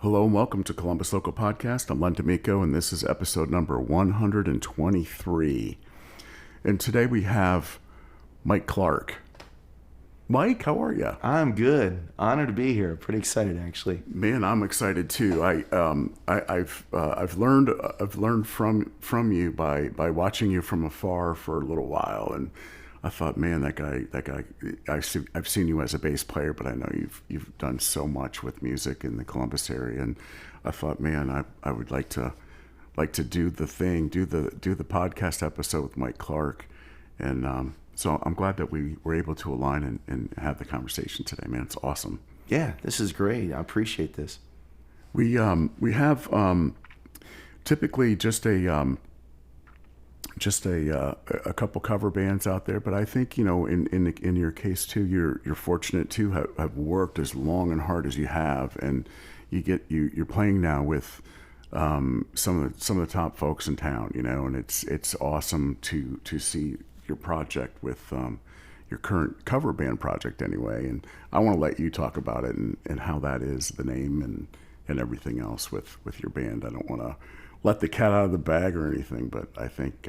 Hello and welcome to Columbus Local Podcast. I'm Len D'Amico, and this is episode number 123. And today we have Mike Clark. Mike, how are you? I'm good. Honored to be here. Pretty excited, actually. Man, I'm excited too. I've learned from you by watching you from afar for a little while, and I thought, man, that guy. I've seen you as a bass player, but I know you've done so much with music in the Columbus area, and I thought, man, I would like to do the podcast episode with Mike Clark, and so I'm glad that we were able to align and have the conversation today, man. It's awesome. Yeah, this is great. I appreciate this. We have typically just a couple cover bands out there, but I think in your case too, you're fortunate to have worked as long and hard as you have, and you're playing now with some of the top folks in town, and it's awesome to see your project with your current cover band project anyway. And I want to let you talk about it and how that is, the name and everything else with your band. I don't want to let the cat out of the bag or anything, but I think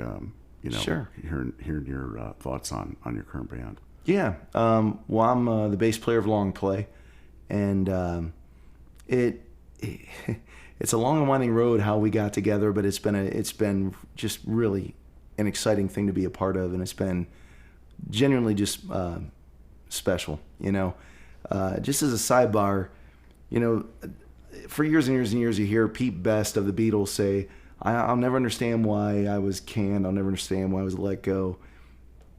Sure. hearing your thoughts on your current band. Yeah. Well, I'm the bass player of Long Play, and it's a long and winding road how we got together, but it's been just really an exciting thing to be a part of, and it's been genuinely just special. Just as a sidebar, for years and years and years, you hear Pete Best of the Beatles say, I'll never understand why I was canned. I'll never understand why I was let go.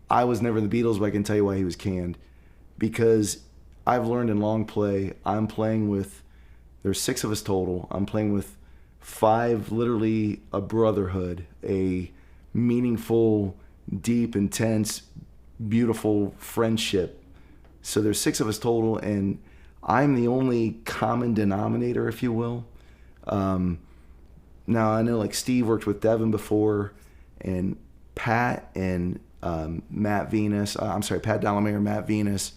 I was never in the Beatles, but I can tell you why he was canned. Because I've learned in Long Play, there's 6 of us total. I'm playing with 5, literally a brotherhood, a meaningful, deep, intense, beautiful friendship. So there's 6 of us total, and I'm the only common denominator, if you will. Now, I know like Steve worked with Devin before, and Pat and Pat Delamere, Matt Venus,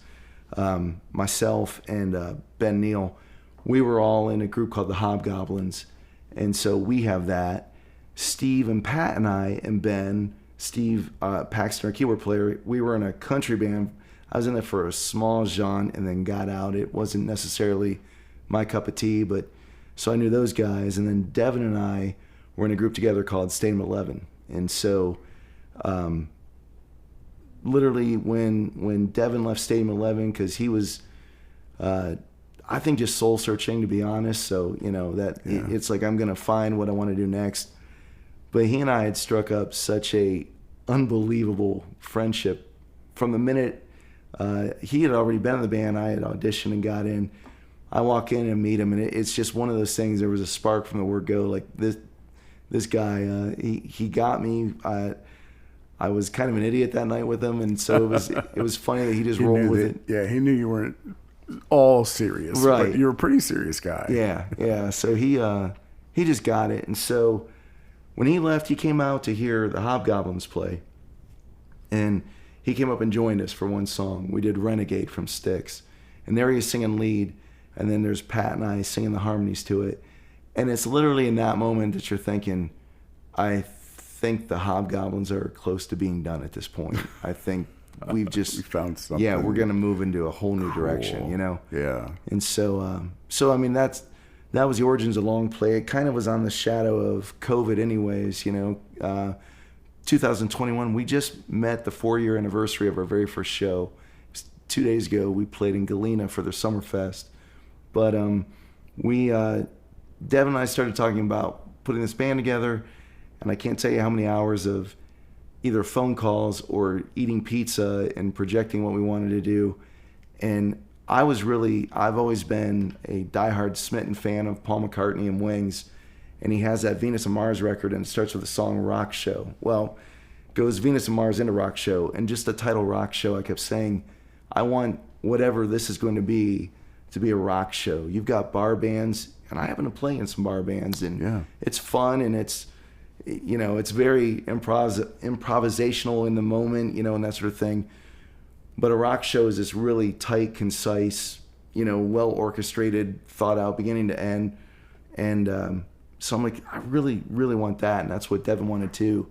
myself, and Ben Neal, we were all in a group called the Hobgoblins. And so we have that. Steve and Pat and I and Ben, Steve Paxton, our keyboard player, we were in a country band. I was in there for a small genre and then got out. It wasn't necessarily my cup of tea, but so I knew those guys. And then Devin and I were in a group together called Stadium 11. And so literally when Devin left Stadium 11, because he was, I think, just soul searching, to be honest. So, it's like I'm going to find what I want to do next. But he and I had struck up such a unbelievable friendship from the minute he had already been in the band. I had auditioned and got in. I walk in and meet him, and it's just one of those things. There was a spark from the word go. Like this guy, he got me. I was kind of an idiot that night with him, and so it was funny that he just rolled with it. Yeah, he knew you weren't all serious, right? But you were a pretty serious guy. Yeah. So he just got it, and so when he left, he came out to hear the Hobgoblins play, and he came up and joined us for one song. We did Renegade from Styx, and there he is singing lead, and then there's Pat and I singing the harmonies to it. And it's literally in that moment that you're thinking, I think the Hobgoblins are close to being done at this point. I think we found something. Yeah, we're going to move into a whole new direction, Yeah. And so I mean, that was the origins of Long Play. It kind of was on the shadow of COVID anyways, 2021, we just met the 4-year anniversary of our very first show. 2 days ago, we played in Galena for their Summerfest. But Devin and I started talking about putting this band together, and I can't tell you how many hours of either phone calls or eating pizza and projecting what we wanted to do. And I've always been a diehard smitten fan of Paul McCartney and Wings, and he has that Venus and Mars record, and it starts with the song Rock Show. Well, goes Venus and Mars into Rock Show, and just the title Rock Show, I kept saying, I want whatever this is going to be a rock show. You've got bar bands, and I happen to play in some bar bands, and It's fun, and it's very improvisational in the moment, and that sort of thing. But a rock show is this really tight, concise, well orchestrated, thought out, beginning to end, And so I'm like, I really, really want that. And that's what Devin wanted too.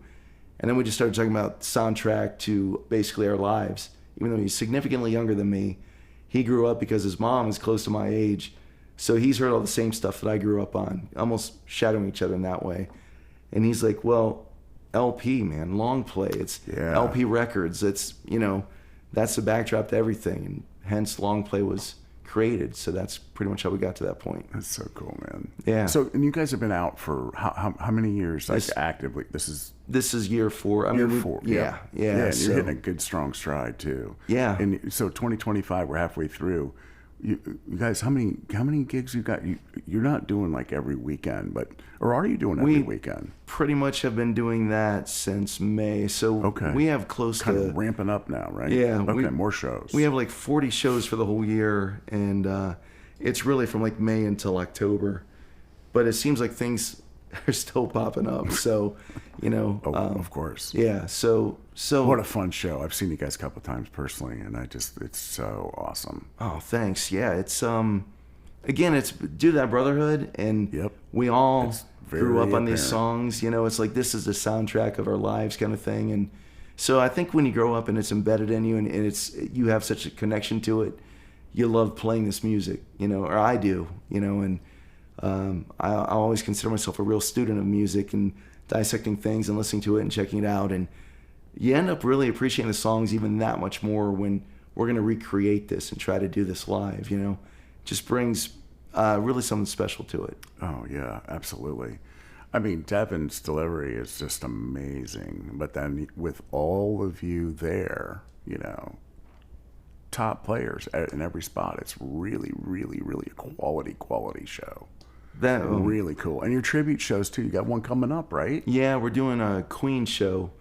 And then we just started talking about soundtrack to basically our lives. Even though he's significantly younger than me, he grew up because his mom is close to my age. So he's heard all the same stuff that I grew up on, almost shadowing each other in that way. And he's like, well, LP, man, long play. It's LP records. It's, that's the backdrop to everything. And hence long play was created. So that's pretty much how we got to that point. That's so cool, man. Yeah. So, and you guys have been out for how many years? Like actively? This is year 4. year 4. Yeah. And so, you're hitting a good strong stride too. Yeah. And so 2025, we're halfway through. You guys, how many gigs you got? You're not doing like every weekend, or are you doing every weekend? Pretty much have been doing that since May. So we have close kind to of ramping up now, right? Yeah. Okay, more shows. We have like 40 shows for the whole year, and it's really from like May until October. But it seems like things are still popping up. So, of course. Yeah. So what a fun show! I've seen you guys a couple of times personally, and it's so awesome. Oh, thanks. Yeah, it's again, it's due to that brotherhood, and we all grew up on these songs. It's like this is the soundtrack of our lives, kind of thing. And so I think when you grow up and it's embedded in you, and you have such a connection to it, you love playing this music, or I do, and I always consider myself a real student of music and dissecting things and listening to it and checking it out. And you end up really appreciating the songs even that much more when we're going to recreate this and try to do this live, just brings really something special to it. Oh, yeah, absolutely. I mean, Devin's delivery is just amazing. But then with all of you there, top players in every spot, it's really, really, really a quality show. Really cool. And your tribute shows, too. You got one coming up, right? Yeah, we're doing a Queen show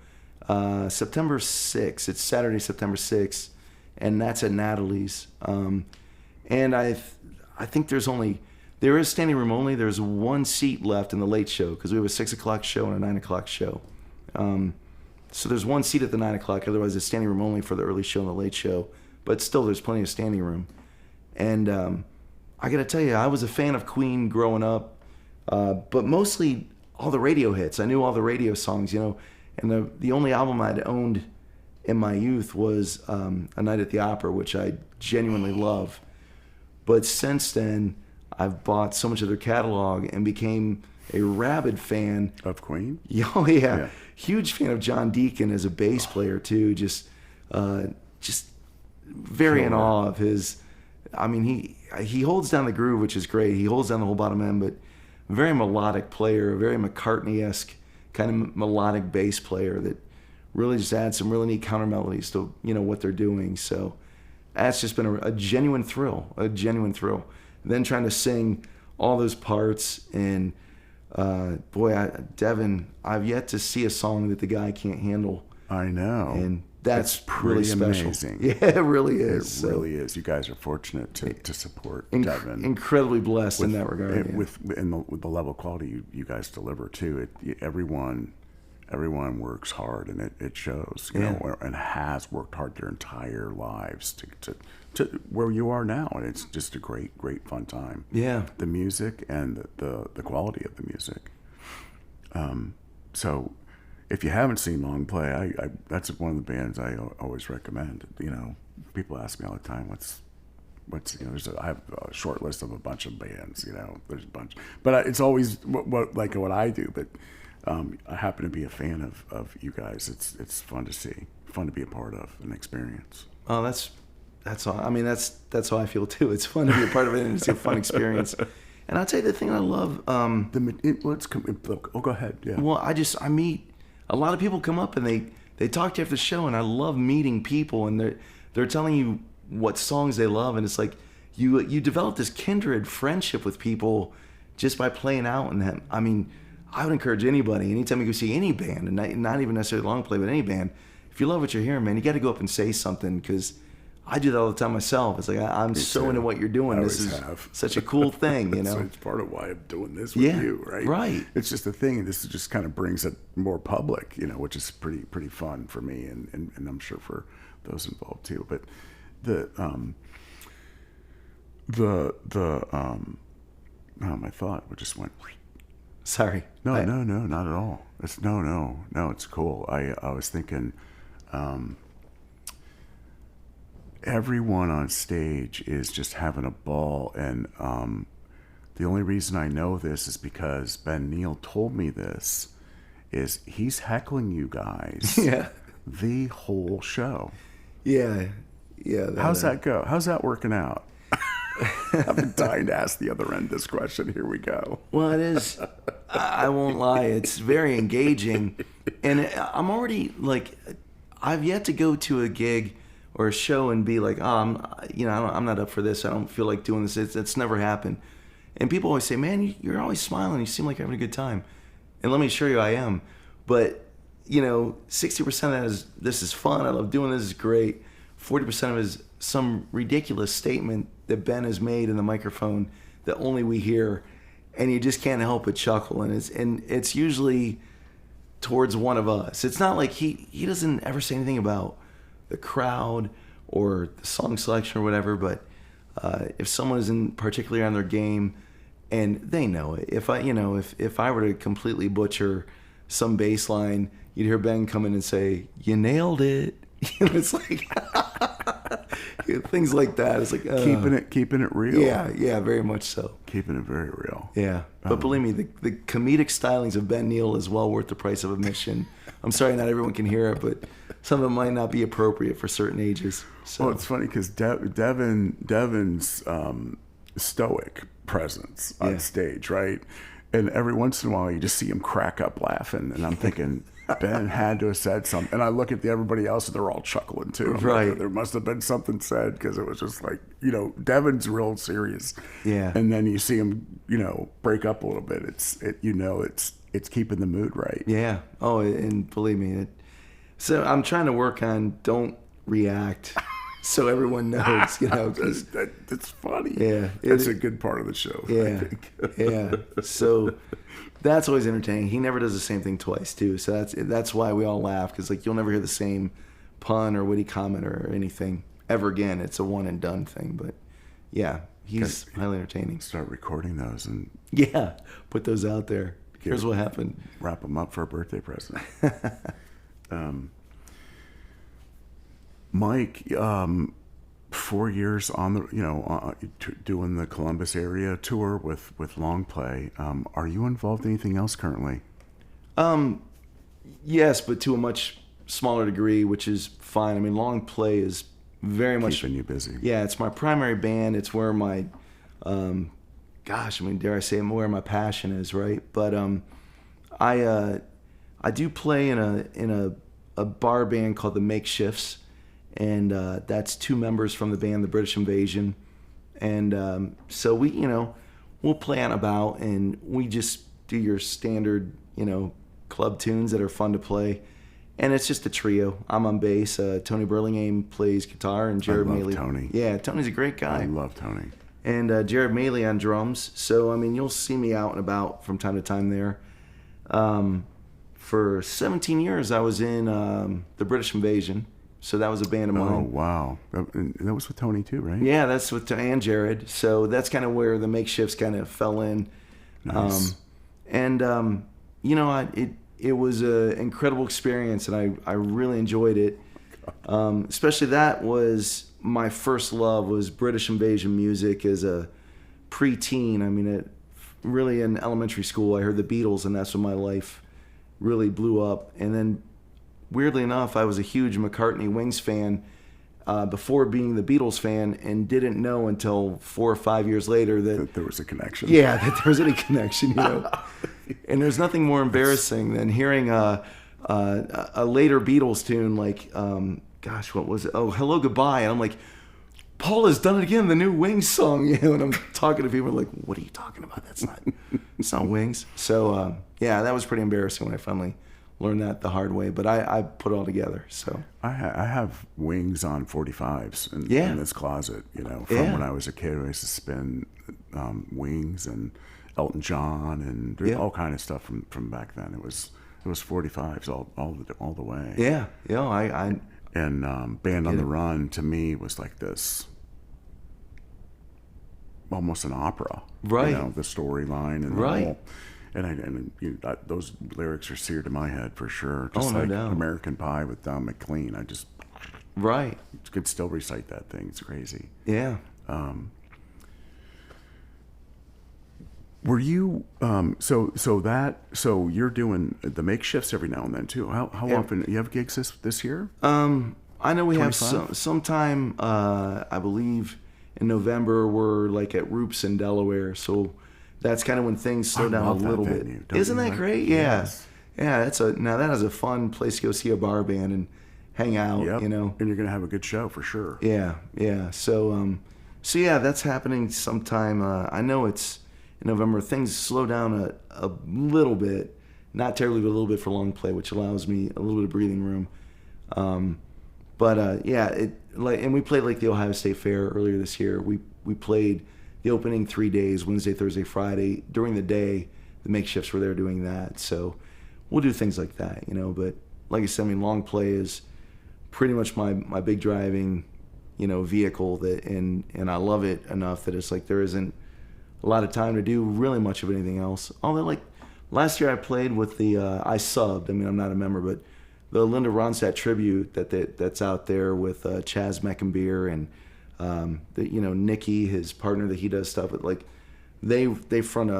September 6th. It's Saturday, September 6th. And that's at Natalie's. And I think there is standing room only. There's one seat left in the late show because we have a 6 o'clock show and a 9 o'clock show. So there's one seat at the 9 o'clock. Otherwise, it's standing room only for the early show and the late show. But still, there's plenty of standing room. And I got to tell you, I was a fan of Queen growing up, but mostly all the radio hits. I knew all the radio songs, and the only album I'd owned in my youth was A Night at the Opera, which I genuinely love. But since then, I've bought so much of their catalog and became a rabid fan of Queen. Oh yeah, huge fan of John Deacon as a bass player too. Just very in awe of his. I mean, he holds down the groove, which is great. He holds down the whole bottom end, but very melodic player, very McCartney-esque kind of melodic bass player that really just adds some really neat counter melodies to what they're doing. So that's just been a genuine thrill, Then trying to sing all those parts, and Devin, I've yet to see a song that the guy can't handle. I know, and that's pretty really special. Amazing. Yeah, it really is. It really is. You guys are fortunate to support Devin. Incredibly blessed in that regard. With the level of quality you guys deliver too. Everyone works hard, and it shows. You know, and has worked hard their entire lives to where you are now, and it's just a great fun time. Yeah, the music and the quality of the music. So if you haven't seen Long Play, I that's one of the bands I always recommend. People ask me all the time, what's I have a short list of a bunch of bands. There's a bunch, but it's always what I do. But I happen to be a fan of you guys. It's fun to see, fun to be a part of, an experience. Oh, that's all. I mean, that's how I feel too. It's fun to be a part of it, and it's a fun experience. And I'll tell you the thing I love. Go ahead. Yeah. Well, I meet a lot of people come up and they talk to you after the show, and I love meeting people, and they're telling you what songs they love, and it's like you develop this kindred friendship with people just by playing out. And I mean, I would encourage anybody, anytime you go see any band, and not even necessarily Long Play, but any band, if you love what you're hearing, man, you got to go up and say something, because I do that all the time myself. It's like, I'm so into what you're doing. This is such a cool thing, It's part of why I'm doing this with you, right? Right. It's just a thing, and this just kind of brings it more public, which is pretty fun for me, and I'm sure for those involved too. But Oh, my thought just went. Sorry. No, no, no, not at all. It's no. It's cool. I was thinking, everyone on stage is just having a ball, and the only reason I know this is because Ben Neal told me this. Is he's heckling you guys Yeah. the whole show. Yeah. How's that go? How's that working out? I've been dying to ask the other end this question. Here we go. Well, it is. I won't lie. It's very engaging, and I'm already like, I've yet to go to a gig or a show and be like, I'm not up for this. I don't feel like doing this. It's never happened. And people always say, man, you're always smiling. You seem like you're having a good time. And let me assure you, I am. But 60% of that is, this is fun. I love doing this. Is great. 40% of it is some ridiculous statement that Ben has made in the microphone that only we hear, and you just can't help but chuckle. And it's usually towards one of us. It's not like he doesn't ever say anything about the crowd or the song selection or whatever. But if someone isn't particularly on their game, and they know it, if I were to completely butcher some bass line, you'd hear Ben come in and say, "You nailed it." It's like things like that. It's like keeping it real. Yeah, very much so. Keeping it very real. Yeah, but believe me, the comedic stylings of Ben Neal is well worth the price of admission. I'm sorry, not everyone can hear it, but some of them might not be appropriate for certain ages. So. Well, it's funny because Devin's stoic presence on stage, right? And every once in a while, you just see him crack up laughing, and I'm thinking, Ben had to have said something. And I look at everybody else, and they're all chuckling too. Right. Like, there must have been something said, because it was just like, Devin's real serious. Yeah. And then you see him, break up a little bit. It's keeping the mood right. Yeah. Oh, and believe me, so I'm trying to work on don't react. So everyone knows, That's funny. Yeah. That's a good part of the show, Yeah. I think. Yeah. So that's always entertaining. He never does the same thing twice, too. So that's why we all laugh, because you'll never hear the same pun or witty comment or anything ever again. It's a one and done thing. But yeah, he's highly entertaining. Start recording those and put those out there. Here's what happened. Wrap them up for a birthday present. Mike, 4 years on the doing the Columbus area tour with Long Play. Are you involved in anything else currently? Yes, but to a much smaller degree, which is fine. I mean, Long Play is very much keeping you busy. Yeah, it's my primary band. It's where my dare I say it, where my passion is, right? But I do play in a bar band called the Makeshifts. And that's two members from the band, the British Invasion. And so we'll play on about, and we just do your standard, club tunes that are fun to play. And it's just a trio. I'm on bass. Tony Burlingame plays guitar, and Jared Maley. Tony. Yeah, Tony's a great guy. I love Tony. And Jared Maley on drums. So, you'll see me out and about from time to time there. For 17 years, I was in the British Invasion. So that was a band of mine. Oh, wow. That was with Tony too, right? Yeah, that's with and Jared. So that's kind of where the Makeshifts kind of fell in. Nice. It was an incredible experience, and I really enjoyed it. Especially that was my first love, was British Invasion music as a preteen. Really in elementary school, I heard the Beatles, and that's when my life really blew up. And then, weirdly enough, I was a huge McCartney Wings fan before being the Beatles fan, and didn't know until 4 or 5 years later that there was a connection. Yeah, that there was any connection, And there's nothing more embarrassing than hearing a later Beatles tune like, what was it? Oh, Hello Goodbye. And I'm like, Paul has done it again, the new Wings song. And I'm talking to people like, what are you talking about? It's not Wings. So, that was pretty embarrassing when I finally learned that the hard way, but I put it all together. So I have Wings on 45s in this closet, from when I was a kid. I used to spin Wings and Elton John and all kind of stuff from back then. It was 45s all the way. Yeah, and Band on the Run to me was like this. almost an opera, Right. You know, the storyline and the Right. whole, those lyrics are seared in my head for sure. Oh, Just no like doubt. American Pie with Don McLean, I just Right. could still recite that thing. It's crazy. Yeah. Were you so you're doing the makeshifts every now and then too? How Yeah. often you have gigs this year? I know we have 25? sometime, I believe in November, we're like at Roops in Delaware. So that's kind of when things slow I down love a that little venue. bit. Don't Isn't you that like- great? Yeah. Yes. Yeah. Now that is a fun place to go see a bar band and hang out, Yep. you know? And you're gonna have a good show for sure. Yeah. Yeah. So yeah, that's happening sometime. I know it's in November. Things slow down a little bit, not terribly, but a little bit for long play, which allows me a little bit of breathing room. Yeah, and we played like the Ohio State Fair earlier this year. We played the opening 3 days, Wednesday, Thursday, Friday. During the day, the makeshifts were there doing that. So we'll do things like that, you know. But like I said, I mean, long play is pretty much my big driving, you know, vehicle and I love it enough that it's like there isn't a lot of time to do really much of anything else. Although like last year I played with the I subbed. I mean, I'm not a member, but the Linda Ronstadt tribute that's out there with Chaz Meckenbeer and you know, Nikki, his partner that he does stuff with. Like they front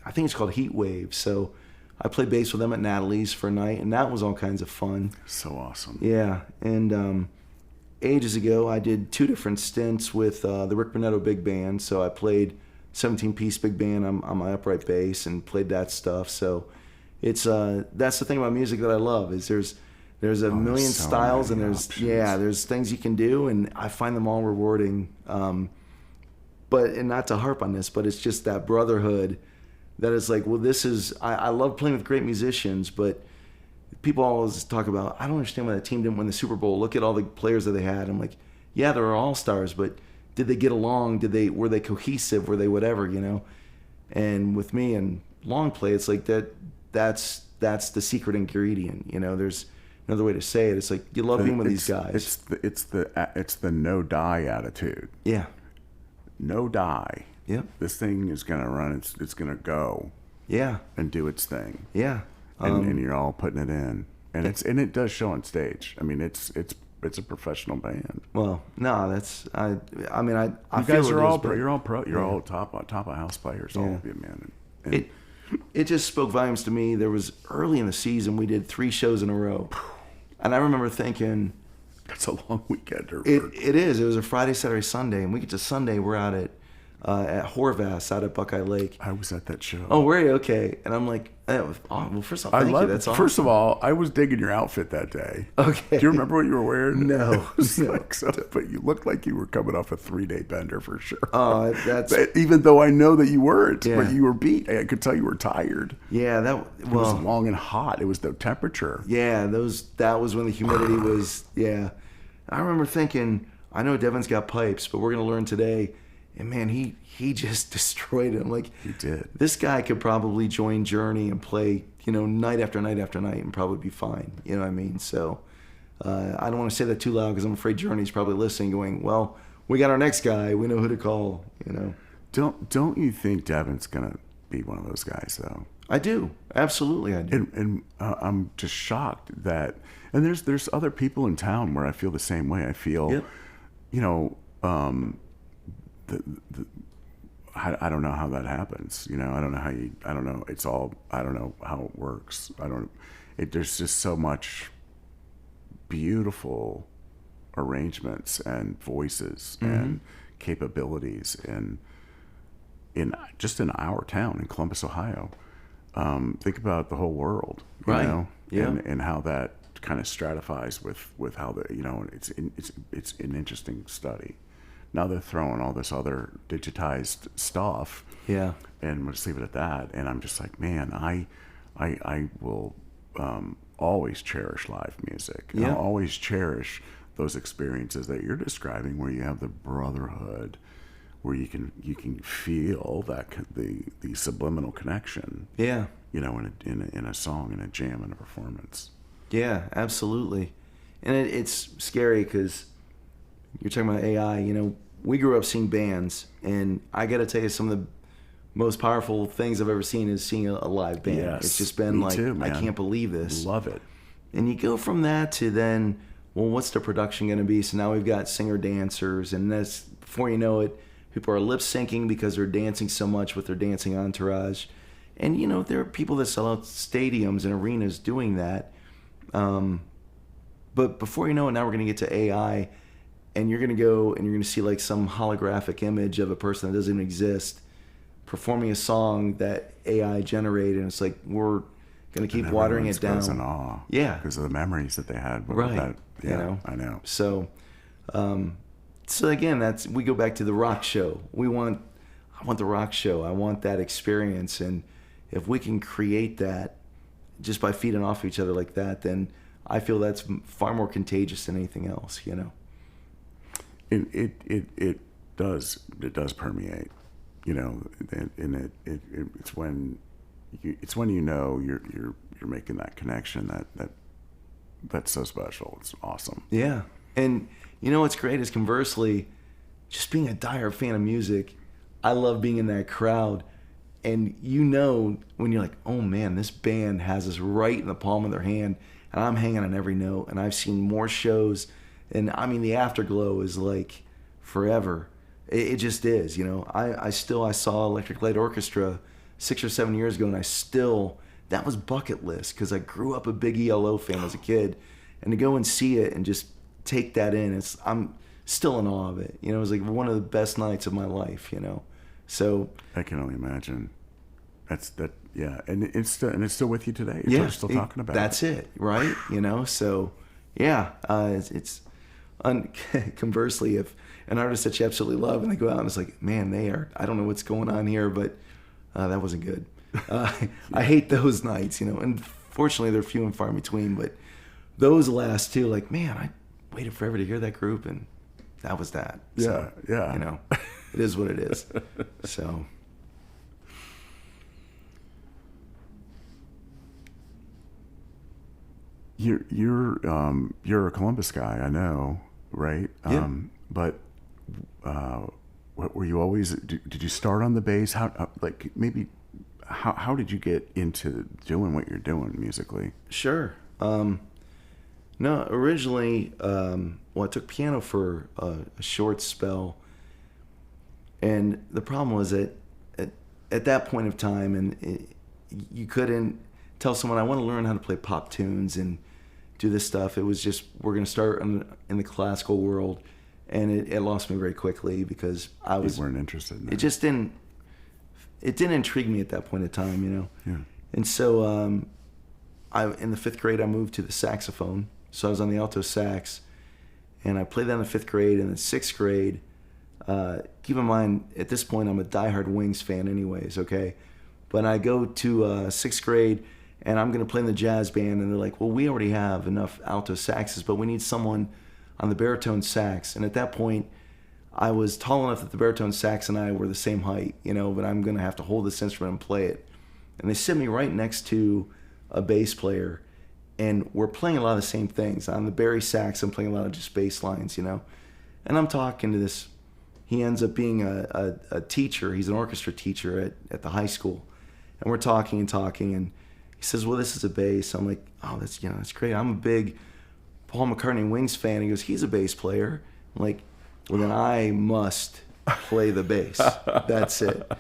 I think it's called Heat Wave. So I played bass with them at Natalie's for a night, and that was all kinds of fun. So awesome. Yeah, and ages ago I did 2 different stints with the Rick Bonetto Big Band. So I played 17-piece big band on my upright bass and played that stuff. So it's that's the thing about music that I love is there's a million so styles and many there's options. there's things you can do, and I find them all rewarding. But and not to harp on this, but it's just that brotherhood that is like, well, this is I love playing with great musicians, but people always talk about, I don't understand why that team didn't win the Super Bowl. Look at all the players that they had. I'm like, yeah, they're all stars, but did they get along? Were they cohesive? Were they whatever, you know? And with me and long play, it's like that's the secret ingredient. You know, there's another way to say it. It's like you love being with these guys. It's the no die attitude. Yeah. No die. Yep. This thing is gonna run. It's gonna go Yeah. and do its thing. Yeah. And you're all putting it in, and it does show on stage. I mean, it's a professional band. Well, no, that's I mean I You feel guys it are is, all but you're all pro. You're yeah. all top of house players. All Yeah. of you, man. And It just spoke volumes to me. There was early in the season we did 3 shows in a row, and I remember thinking it's a long weekend. it is. It was a Friday, Saturday, Sunday, and we get to Sunday. We're out at Horvath out at Buckeye Lake. I was at that show. Oh, were you? Okay. And I'm like, well, first off, thank you. That's awesome. First of all, I was digging your outfit that day. Okay. Do you remember what you were wearing? No. It was No. like but you looked like you were coming off a 3-day bender for sure. That's Even though I know that you weren't, Yeah. but you were beat. I could tell you were tired. yeah. It was long and hot. It was the temperature. Yeah, that was when the humidity was, yeah. I remember thinking, I know Devin's got pipes, but we're going to learn today. And man, he just destroyed him. Like, He did. This guy could probably join Journey and play, you know, night after night after night and probably be fine. You know what I mean? So I don't want to say that too loud because I'm afraid Journey's probably listening going, well, we got our next guy. We know who to call, you know. Don't you think Devin's going to be one of those guys, though? I do. Absolutely, I do. And I'm just shocked that, and there's other people in town where I feel the same way. I feel, Yep. you know, I don't know how that happens. You know, I don't know I don't know how it works. There's just so much beautiful arrangements and voices and capabilities in just in our town in Columbus, Ohio. Think about the whole world, you Right. know, Yeah. and how that kind of stratifies with how it's an interesting study. Now they're throwing all this other digitized stuff, Yeah. and we'll just leave it at that. And I'm just like, man, I will always cherish live music. Yeah. I'll always cherish those experiences that you're describing, where you have the brotherhood, where you can feel that the subliminal connection. Yeah. You know, in a song, in a jam, in a performance. Yeah, absolutely. And it's scary because you're talking about AI. You know, we grew up seeing bands, and I got to tell you, some of the most powerful things I've ever seen is seeing a live band. Yes, It's just been me like, too, I man. can't believe this. Love it. And you go from that to then, well, what's the production going to be? So now we've got singer dancers, and that's, before you know it, people are lip syncing because they're dancing so much with their dancing entourage. And you know, there are people that sell out stadiums and arenas doing that. But before you know it, now we're going to get to AI, and you're going to go and you're going to see like some holographic image of a person that doesn't even exist performing a song that AI generated, and it's like, we're going to keep watering it down. Goes in awe. Yeah. Because of the memories that they had. With Right. That. Yeah, You know? I know. So, so again, we go back to the rock show. I want the rock show. I want that experience. And if we can create that just by feeding off each other like that, then I feel that's far more contagious than anything else, you know? It does permeate, you know, and it's when you know you're making that connection that's so special. It's awesome. Yeah. And you know what's great is, conversely, just being a diehard fan of music, I love being in that crowd. And you know, when you're like, oh man, this band has us right in the palm of their hand, and I'm hanging on every note, and I've seen more shows, and I mean, the afterglow is like forever. It just is, you know. I saw Electric Light Orchestra 6 or 7 years ago, and that was bucket list, because I grew up a big ELO fan as a kid, and to go and see it and just take that in, I'm still in awe of it. You know, it was like one of the best nights of my life, you know. So I can only imagine. Yeah, and it's still with you today. Yeah, You're still talking about that's it, right? You know, so yeah, conversely, if an artist that you absolutely love and they go out and it's like, man, I don't know what's going on here, but that wasn't good. I hate those nights, you know, and fortunately they're few and far in between, but those last two, like, man, I waited forever to hear that group, and that was that. So, yeah. You know, it is what it is. So. You're a Columbus guy, I know, right? Yeah. But what were you always? Did you start on the bass? How did you get into doing what you're doing musically? Sure. No, originally, I took piano for a short spell, and the problem was that at that point of time, and you couldn't tell someone, I want to learn how to play pop tunes and do this stuff. It was just, we're going to start in the classical world, and it lost me very quickly, because you weren't interested in that. It just didn't intrigue me at that point in time, you know. Yeah. And so in the 5th grade, I moved to the saxophone. So I was on the alto sax, and I played that in the 5th grade. And in 6th grade, keep in mind, at this point, I'm a diehard Wings fan anyways, okay? But I go to 6th grade, and I'm going to play in the jazz band, and they're like, well, we already have enough alto saxes, but we need someone on the baritone sax. And at that point, I was tall enough that the baritone sax and I were the same height, you know, but I'm going to have to hold this instrument and play it. And they sit me right next to a bass player, and we're playing a lot of the same things. On the bari sax, I'm playing a lot of just bass lines, you know. And I'm talking to this, he ends up being a teacher. He's an orchestra teacher at the high school. And we're talking, and he says, well, this is a bass. I'm like, oh, that's great. I'm a big Paul McCartney Wings fan. He goes, he's a bass player. I'm like, well, then I must play the bass. That's it.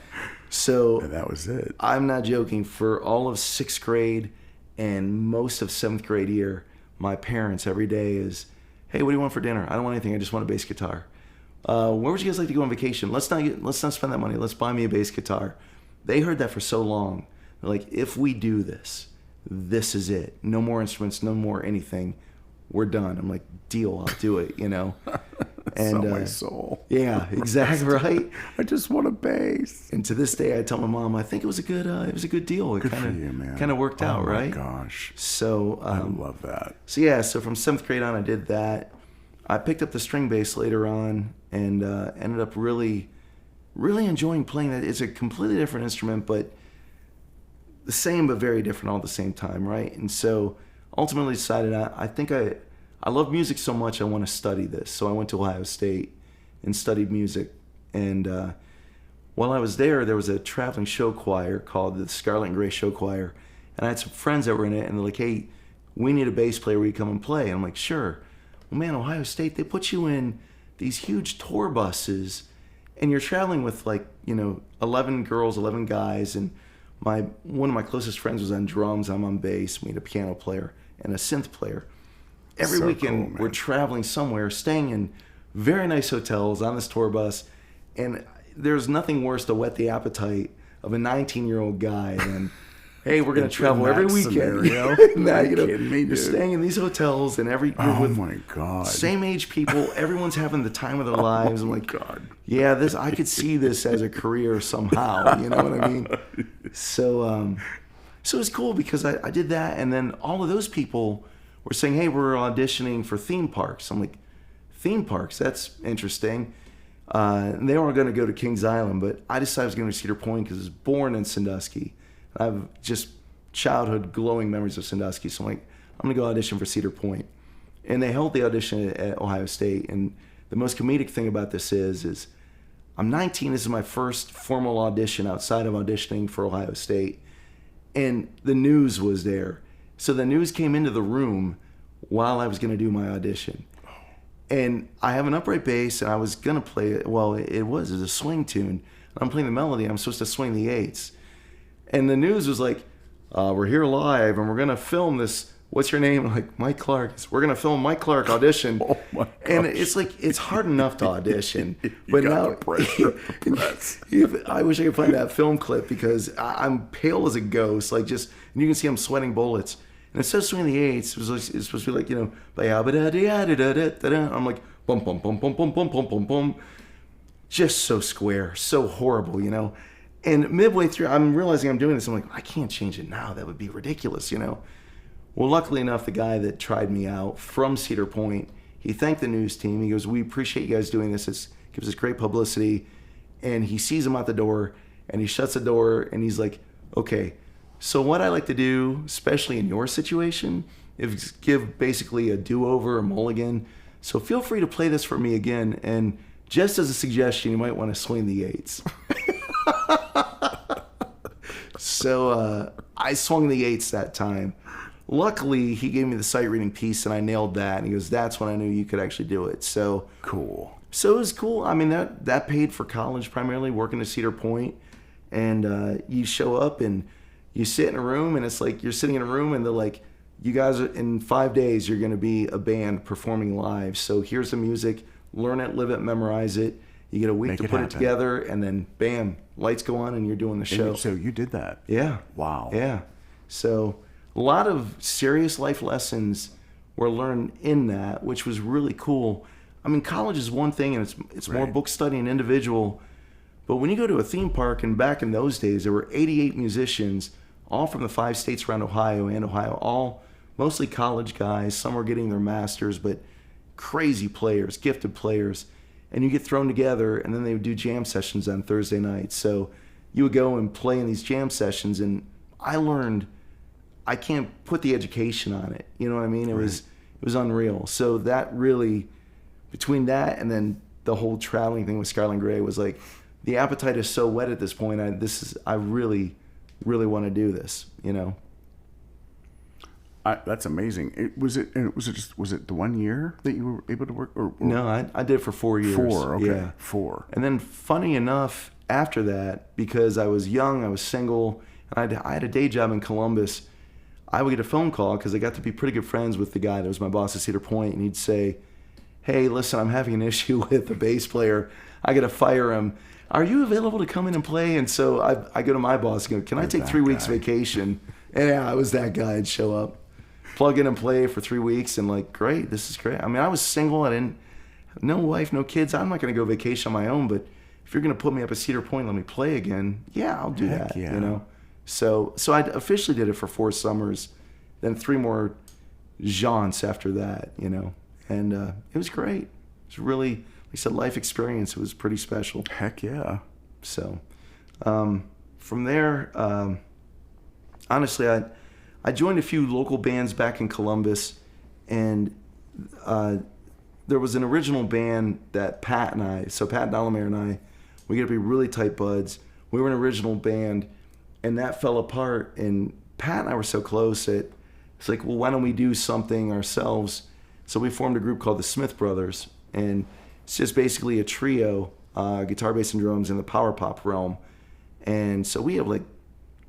So And that was it. I'm not joking. For all of 6th grade and most of 7th grade year, my parents every day is, hey, what do you want for dinner? I don't want anything. I just want a bass guitar. Where would you guys like to go on vacation? Let's not spend that money. Let's buy me a bass guitar. They heard that for so long. They're like, if we do this, this is it. No more instruments, no more anything. We're done. I'm like, deal, I'll do it, you know. And my soul. Yeah, exactly right. I just want a bass. And to this day, I tell my mom, I think it was a good deal. It Good for you, man. Kind of worked out, right? Oh my gosh. So I love that. So yeah, so from 7th grade on, I did that. I picked up the string bass later on, and ended up really, really enjoying playing that. It's a completely different instrument, but the same but very different all at the same time, right? And so ultimately decided I think I love music so much I want to study this. So I went to Ohio State and studied music. And while I was there was a traveling show choir called the Scarlet and Gray Show Choir. And I had some friends that were in it, and they're like, hey, we need a bass player. Will you come and play? And I'm like, sure. Well, man, Ohio State, they put you in these huge tour buses, and you're traveling with 11 girls, 11 guys, and one of my closest friends was on drums. I'm on bass. We had a piano player and a synth player. Every So weekend, cool, we're traveling somewhere, staying in very nice hotels on this tour bus, and there's nothing worse to whet the appetite of a 19-year-old guy than, hey, we're going to travel every weekend. Scenario? Now, Kidding me, you're dude. staying in these hotels, and you're Oh with my God. same age people. Everyone's having the time of their lives. I'm like, God. yeah, I could see this as a career somehow. You know what I mean? So it was cool because I did that, and then all of those people were saying, hey, we're auditioning for theme parks. I'm like, theme parks? That's interesting. And they were going to go to Kings Island, but I decided I was going to Cedar Point because I was born in Sandusky. I have just childhood glowing memories of Sandusky. So I'm like, I'm going to go audition for Cedar Point. And they held the audition at Ohio State. And the most comedic thing about this is I'm 19. This is my first formal audition outside of auditioning for Ohio State. And the news was there. So the news came into the room while I was going to do my audition. And I have an upright bass, and I was going to play it. Well, it was a swing tune. I'm playing the melody. I'm supposed to swing the eights. And the news was like, we're here live, and we're going to film this. What's your name? I'm like, Mike Clark. We're going to film Mike Clark audition. Oh my gosh. And it's like, it's hard enough to audition. You but got now, the pressure of the press. I wish I could find that film clip because I'm pale as a ghost. And you can see I'm sweating bullets. And instead of swinging the eights, it's supposed to be like, I'm like, bum, bum, bum, bum, bum, bum, bum, bum, bum. Just so square, so horrible, And midway through, I'm realizing I'm doing this. I'm like, I can't change it now. That would be ridiculous, Well, luckily enough, the guy that tried me out from Cedar Point, he thanked the news team. He goes, we appreciate you guys doing this. It gives us great publicity. And he sees him out the door, and he shuts the door, and he's like, okay, so what I like to do, especially in your situation, is give basically a do-over, a mulligan. So feel free to play this for me again. And just as a suggestion, you might want to swing the eights. So I swung the eights that time. Luckily, he gave me the sight reading piece, and I nailed that. And he goes, that's when I knew you could actually do it. So Cool. So it was cool. I mean, that paid for college primarily, working at Cedar Point. And you show up, and you sit in a room, and it's like you're sitting in a room, and they're like, you guys, in 5 days, you're going to be a band performing live. So here's the music. Learn it, live it, memorize it. You get a week to put it together, and then bam, lights go on, and you're doing the show. So you did that. Yeah. Wow. Yeah. So a lot of serious life lessons were learned in that, which was really cool. I mean, college is one thing, and it's more book study and individual. But when you go to a theme park, and back in those days, there were 88 musicians, all from the 5 states around Ohio, all mostly college guys. Some were getting their masters, but crazy players, gifted players. And you get thrown together, and then they would do jam sessions on Thursday nights. So you would go and play in these jam sessions, and I learned I can't put the education on it. You know what I mean? It was unreal. So that really, between that and then the whole traveling thing with Scarlet and Gray, was like, the appetite is so wet at this point. I really, really want to do this. That's amazing. Was it the 1 year that you were able to work? Or No, I did it for 4 years. 4, okay. Yeah. 4. And then funny enough, after that, because I was young, I was single, and I had a day job in Columbus, I would get a phone call because I got to be pretty good friends with the guy that was my boss at Cedar Point, and he'd say, hey, listen, I'm having an issue with the bass player. I got to fire him. Are you available to come in and play? And so I go to my boss and go, can I take 3 weeks vacation? And yeah, I was that guy. I'd show up, plug in and play for 3 weeks, and like, great, this is great. I mean, I was single. I didn't, no wife, no kids. I'm not going to go vacation on my own, but if you're going to put me up at Cedar Point, let me play again. Yeah, I'll do that, yeah. So I officially did it for 4 summers, then 3 more jaunts after that, and it was great. It was really, like I said, life experience. It was pretty special. Heck yeah. So from there, honestly, I joined a few local bands back in Columbus, and there was an original band that Pat Delamere and I, we got to be really tight buds. We were an original band, and that fell apart. And Pat and I were so close that it's like, well, why don't we do something ourselves? So we formed a group called the Smith Brothers, and it's just basically a trio, guitar, bass, and drums in the power pop realm. And so we have like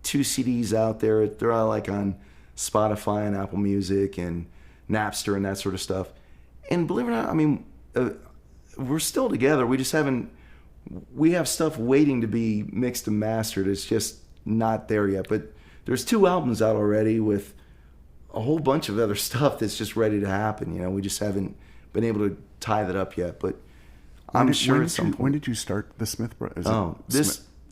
2 CDs out there. They're all like on Spotify and Apple Music and Napster and that sort of stuff. And believe it or not, I mean, we're still together. We just haven't. We have stuff waiting to be mixed and mastered. It's just not there yet. But there's 2 albums out already with a whole bunch of other stuff that's just ready to happen. You know, we just haven't been able to tie that up yet. But I'm sure at some point. When did you start the Smith Brothers?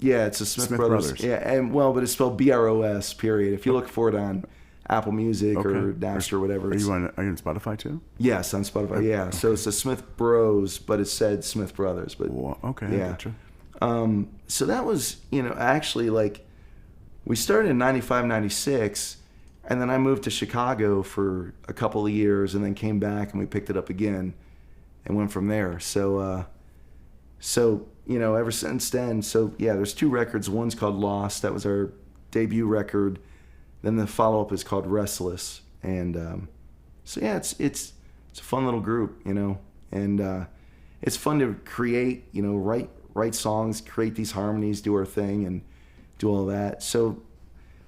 Yeah, it's a Smith Brothers. Yeah, and well, but it's spelled BROS. Period. If you look for it on Apple Music or Napster or whatever. Are you on Spotify too? Yes, on Spotify. Yeah, okay. So it's the Smith Bros, but it said Smith Brothers. But okay, yeah. Gotcha. So that was, actually like we started in 95, 96, and then I moved to Chicago for a couple of years, and then came back and we picked it up again, and went from there. So ever since then. So yeah, there's 2 records. One's called Lost. That was our debut record. Then the follow-up is called Restless, and so yeah, it's a fun little group, and it's fun to create, write songs, create these harmonies, do our thing, and do all that. So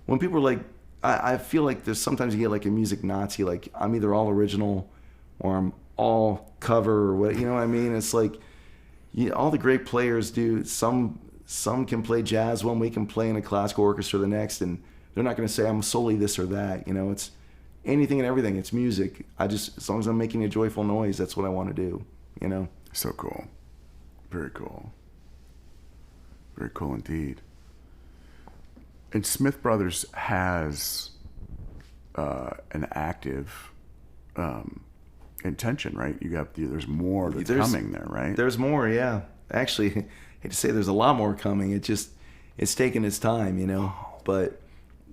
when people are like, I feel like there's sometimes you get like a music Nazi, like I'm either all original or I'm all cover or what, you know what I mean? It's like all the great players do. Some can play jazz one week and play in a classical orchestra the next, and they're not going to say I'm solely this or that. It's anything and everything. It's music. As long as I'm making a joyful noise, that's what I want to do. So cool. Very cool. Very cool indeed. And Smith Brothers has an active intention, right? There's more that's coming there, right? There's more, yeah. Actually, I hate to say there's a lot more coming. It's taken its time, But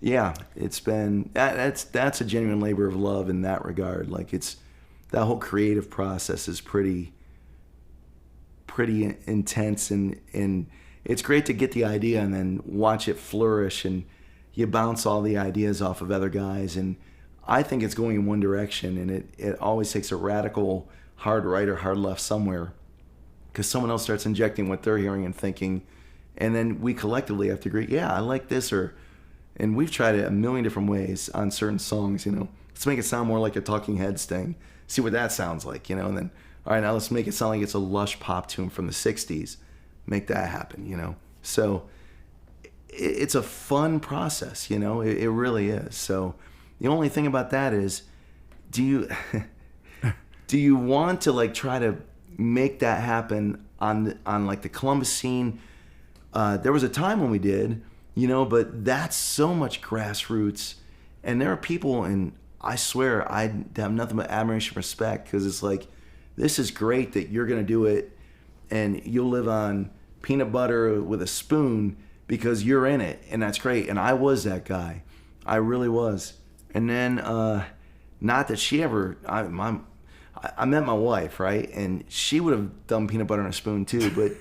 yeah, it's been that's a genuine labor of love in that regard. Like that whole creative process is pretty intense, and it's great to get the idea and then watch it flourish, and you bounce all the ideas off of other guys, and I think it's going in one direction, and it always takes a radical hard right or hard left somewhere, because someone else starts injecting what they're hearing and thinking, and then we collectively have to agree, yeah, I like this, and we've tried it a million different ways on certain songs, let's make it sound more like a Talking Heads thing, see what that sounds like, and then, all right, now let's make it sound like it's a lush pop tune from the 60s, make that happen, So it's a fun process, it really is. So the only thing about that is, do you want to like try to make that happen on like the Columbus scene? There was a time when we did, but that's so much grassroots, and there are people, and I swear I have nothing but admiration and respect, because it's like, this is great that you're gonna do it, and you'll live on peanut butter with a spoon because you're in it, and that's great. And I was that guy, I really was. And then, not that she ever, I met my wife, right, and she would have done peanut butter on a spoon too, but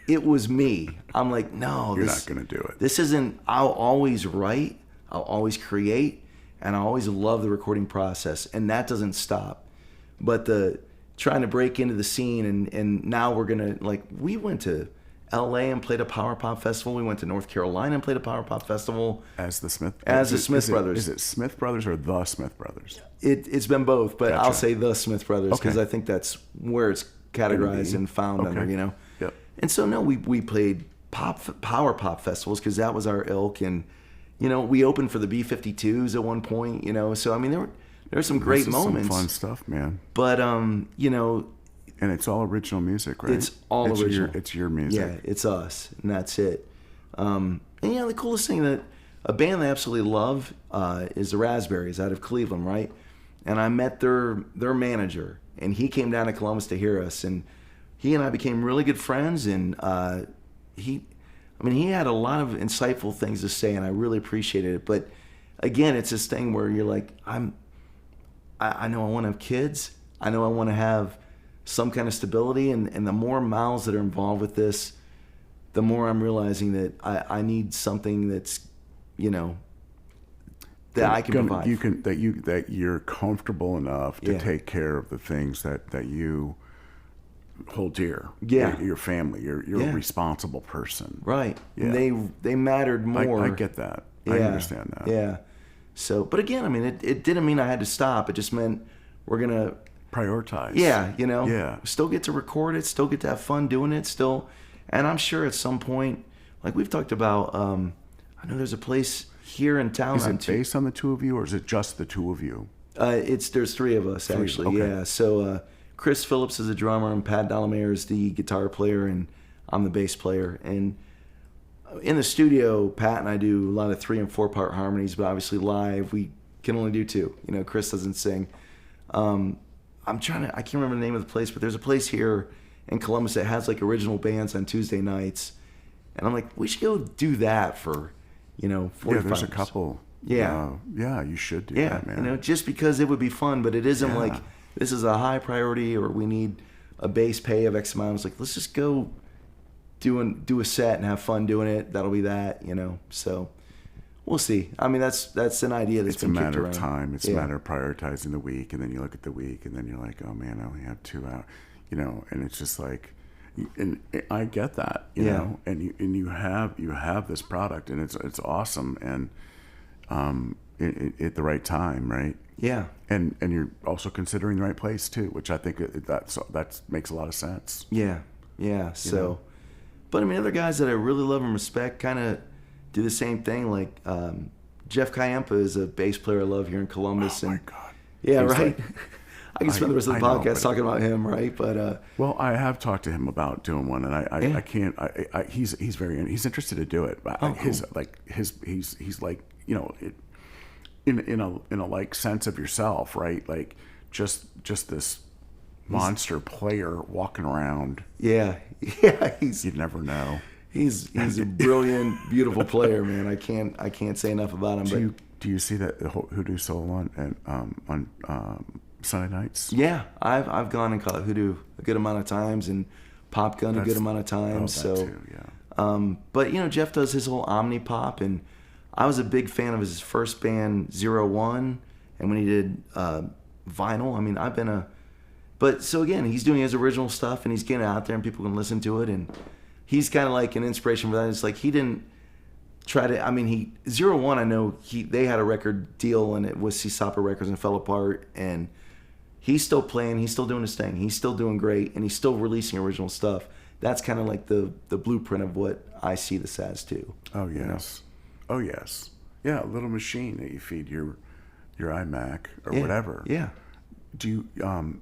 it was me. I'm like, no, you're not gonna do it. This isn't. I'll always write, I'll always create, and I always love the recording process, and that doesn't stop. But the trying to break into the scene, and now we're gonna, like, we went to LA and played a power pop festival. We went to North Carolina and played a power pop festival as the Smith Brothers. Is it Smith Brothers or the Smith Brothers? It's been both, but gotcha. I'll say the Smith Brothers, because I think that's where it's categorized and found under, Yep. And so no, we played power pop festivals because that was our ilk, and we opened for the B-52s at one point, So I mean, there were some great moments, some fun stuff, man. But and it's all original music, right? It's all original. It's your music. Yeah, it's us, and that's it. And the coolest thing, that a band I absolutely love is the Raspberries out of Cleveland, right? And I met their manager, and he came down to Columbus to hear us, and he and I became really good friends. And he had a lot of insightful things to say, and I really appreciated it. But again, it's this thing where you're like, I know I want to have kids. I know I want to have some kind of stability. And the more mouths that are involved with this, the more I'm realizing that I need something that's, you know, that I can provide. That you're comfortable enough to take care of the things that you hold dear. Yeah. Your family. You're a responsible person. Right. Yeah. And they mattered more. I get that. I understand that. Yeah. So, but again, I mean, it didn't mean I had to stop. It just meant we're gonna prioritize. Yeah, you know. Yeah. Still get to record it. Still get to have fun doing it. Still, and I'm sure at some point, like we've talked about, I know there's a place here in town. Is it based on the two of you, or is it just the two of you? There's three of us actually. Okay. Yeah. So Chris Phillips is the drummer, and Pat Delamere is the guitar player, and I'm the bass player. And in the studio, Pat and I do a lot of 3 and 4 part harmonies, but obviously live we can only do 2. You know, Chris doesn't sing. I can't remember the name of the place, but there's a place here in Columbus that has like original bands on Tuesday nights, and I'm like, we should go do that for, 45 Yeah, there's a couple. Yeah. Yeah, you should do Yeah, that, man. just because it would be fun, but it isn't like this is a high priority or we need a base pay of X amount. It's like, let's just go do a set and have fun doing it. That'll be that, So we'll see. I mean, that's an idea that's been kicked around. It's a matter of time. It's a matter of prioritizing the week, and then you look at the week, and then you're like, oh man, I only have 2 hours, and it's just like, and I get that, you know, and you have this product, and it's awesome, and at the right time, right? Yeah. And you're also considering the right place too, which I think that makes a lot of sense. Yeah. Yeah. So, but I mean, other guys that I really love and respect kind of do the same thing. Like Jeff Kayempa is a bass player I love here in Columbus. Oh my God. Yeah, He's right. like, I can spend the rest of the podcast talking about him, right? But well, I have talked to him about doing one, and I can't. He's he's interested to do it. But cool. he's like in a like sense of yourself, right? Like just this monster player walking around. Yeah. You'd never know. He's a brilliant, beautiful player, man. I can't say enough about him. Do you see that Hoodoo Soul on Sunday nights? Yeah, I've gone and caught Hoodoo a good amount of times and Pop Gun a good amount of times. That so, too, yeah. But Jeff does his whole Omni Pop, and I was a big fan of his first band 01, and when he did vinyl. I mean, but so again, he's doing his original stuff, and he's getting it out there, and people can listen to it, and he's kind of like an inspiration for that. It's like he didn't try to. I mean, 01. I know they had a record deal, and it was Sisapa Records, and fell apart, and he's still playing, he's still doing his thing, he's still doing great, and he's still releasing original stuff. That's kind of like the blueprint of what I see this as too. Oh yes, oh yes, yeah. A little machine that you feed your iMac or whatever. Yeah. Do you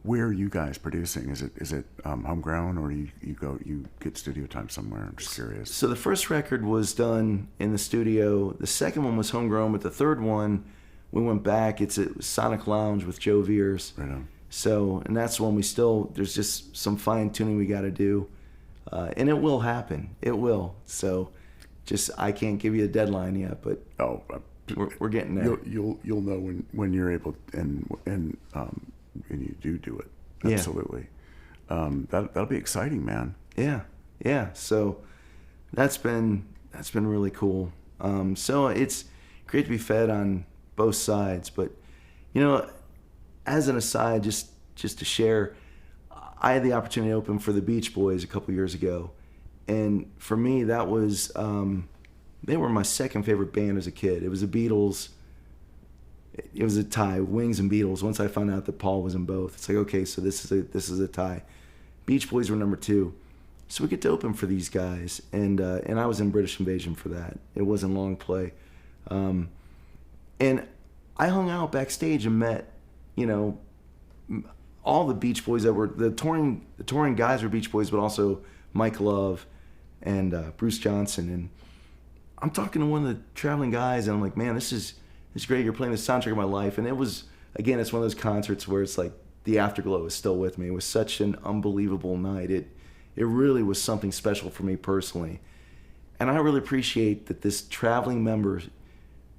where are you guys producing? Is it homegrown, or you get studio time somewhere? I'm just curious. So the first record was done in the studio. The second one was homegrown, but the third one, we went back. It was Sonic Lounge with Joe Veers. Right on. So, and that's when there's just some fine tuning we got to do. And it will happen. It will. So I can't give you a deadline yet, but we're getting there. You'll know when you're able and you do it. Absolutely. Yeah. That'll be exciting, man. Yeah. So that's been really cool. So it's great to be fed on both sides, but as an aside, just to share, I had the opportunity to open for the Beach Boys a couple years ago, and for me that was they were my second favorite band as a kid. It was the Beatles. It was a tie, Wings and Beatles. Once I found out that Paul was in both, it's like, okay, so this is a tie. Beach Boys were number 2, so we get to open for these guys, and I was in British Invasion for that. It wasn't long play, and I hung out backstage and met, all the Beach Boys that were the touring guys were Beach Boys, but also Mike Love and Bruce Johnson, and I'm talking to one of the traveling guys, and I'm like, man, this is great. You're playing the soundtrack of my life. And it was, again, it's one of those concerts where it's like the afterglow is still with me. It was such an unbelievable night. It really was something special for me personally. And I really appreciate that this traveling member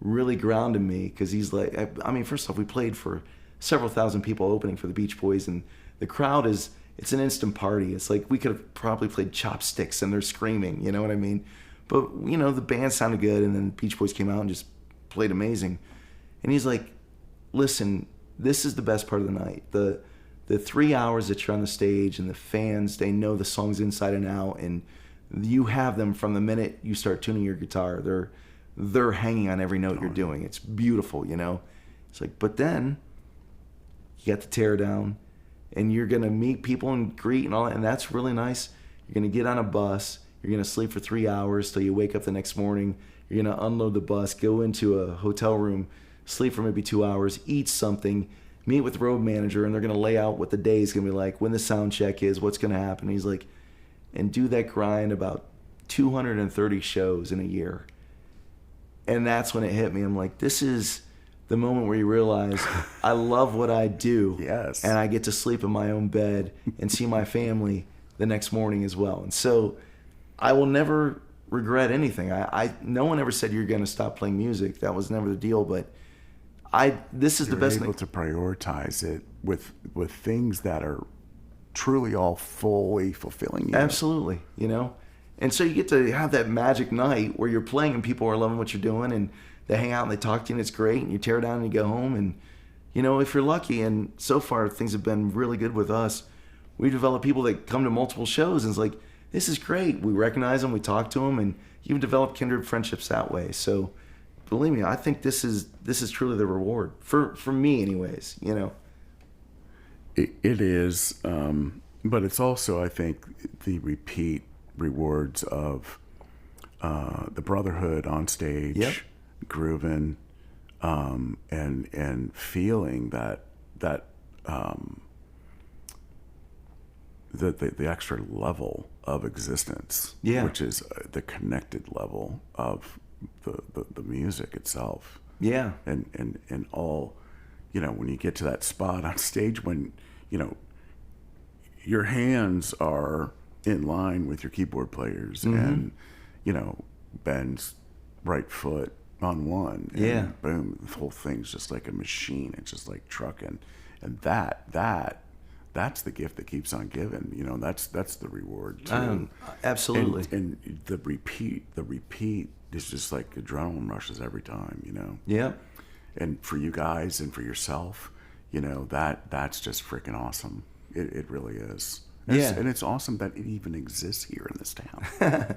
really grounded me, because he's like, I mean, first off, we played for several thousand people opening for the Beach Boys, and the crowd it's an instant party. It's like we could have probably played Chopsticks and they're screaming, you know what I mean? But, you know, the band sounded good, and then the Beach Boys came out and just played amazing. And he's like, listen, this is the best part of the night. The 3 hours that you're on the stage and the fans, they know the songs inside and out, and you have them from the minute you start tuning your guitar. They're hanging on every note you're doing. It's beautiful, you know? It's like, but then you got the tear down, and you're going to meet people and greet and all that, and that's really nice. You're going to get on a bus. You're going to sleep for 3 hours till you wake up the next morning. You're going to unload the bus, go into a hotel room, sleep for maybe 2 hours, eat something, meet with the road manager, and they're going to lay out what the day is going to be like, when the sound check is, what's going to happen. He's like, and do that grind about 230 shows in a year. And that's when it hit me. I'm like, this is the moment where you realize I love what I do. Yes. And I get to sleep in my own bed and see my family the next morning as well. And so I will never regret anything. No one ever said you're going to stop playing music. That was never the deal. But this is the best thing. You're able to prioritize it with things that are truly all fully fulfilling you. Absolutely, you know. And so you get to have that magic night where you're playing and people are loving what you're doing, and they hang out and they talk to you and it's great, and you tear down and you go home. And, you know, if you're lucky, and so far things have been really good with us, we develop people that come to multiple shows, and it's like, this is great. We recognize them, we talk to them, and you've developed kindred friendships that way. So believe me, I think this is truly the reward for me anyways, you know. It is, but it's also, I think, the repeat rewards of the brotherhood on stage, yep. grooving, and feeling that the extra level of existence, yeah. which is the connected level of the music itself. Yeah. And all, you know, when you get to that spot on stage when, you know, your hands are in line with your keyboard players, mm-hmm. and, you know, Ben's right foot on one, and yeah. boom, the whole thing's just like a machine. It's just like trucking. And that's the gift that keeps on giving. You know, that's the reward too. Absolutely. And the repeat is just like adrenaline rushes every time, you know. Yeah. And for you guys and for yourself, you know, that's just freaking awesome. It really is. And it's awesome that it even exists here in this town.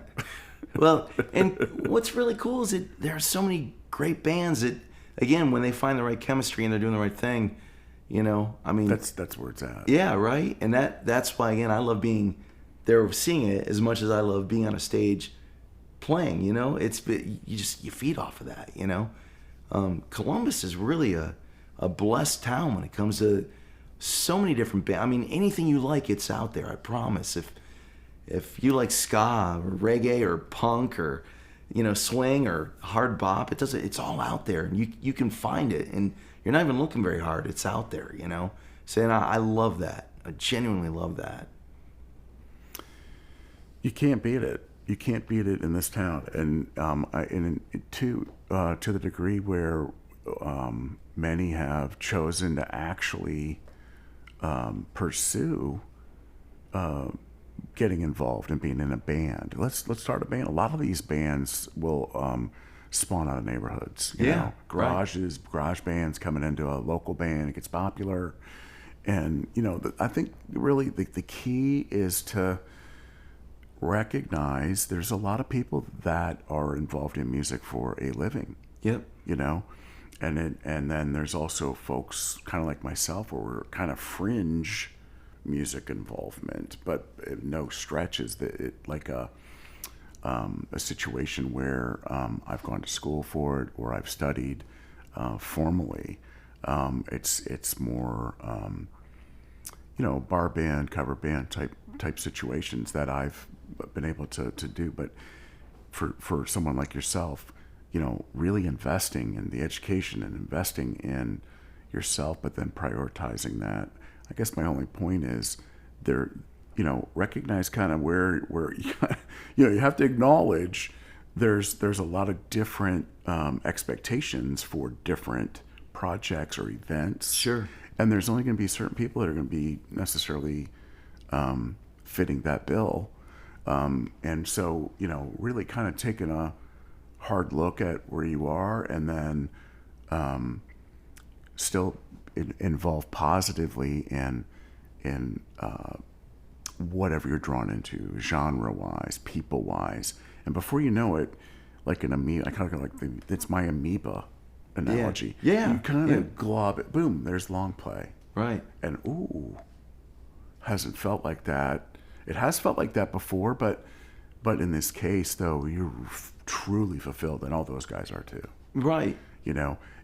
Well, and what's really cool is that there are so many great bands that, again, when they find the right chemistry and they're doing the right thing, you know, I mean, that's where it's at. Yeah, right. And that's why, again, I love being there, seeing it as much as I love being on a stage playing. You know, you feed off of that. You know, Columbus is really a blessed town when it comes to so many different bands. I mean, anything you like, it's out there. I promise. If you like ska or reggae or punk or, you know, swing or hard bop, it's all out there, and you can find it, and you're not even looking very hard. It's out there, you know. So I love that. I genuinely love that. You can't beat it. You can't beat it in this town, and to the degree where many have chosen to actually pursue getting involved and being in a band. Let's start a band. A lot of these bands will spawn out of neighborhoods. You know? Garage bands coming into a local band. It gets popular, and you know, I think really the key is to recognize there's a lot of people that are involved in music for a living. Yep. You know, and then there's also folks kind of like myself where we're kind of fringe music involvement, but no stretch is like a situation where I've gone to school for it or I've studied formally. It's more you know, bar band, cover band type situations that I've been able to do. But for someone like yourself, you know, really investing in the education and investing in yourself, but then prioritizing that. I guess my only point is there, you know, recognize kind of where you know, you have to acknowledge there's a lot of different expectations for different projects or events. Sure. And there's only going to be certain people that are going to be necessarily fitting that bill. And so, really kind of taking a hard look at where you are, and then still involve positively in whatever you're drawn into, genre-wise, people-wise. And before you know it, like an amoeba, I kind of like it's my amoeba analogy. Yeah. You kind of glob it, boom, there's long play. Right. And hasn't felt like that. It has felt like that before, but in this case, though, you're truly fulfilled, and all those guys are too. Right.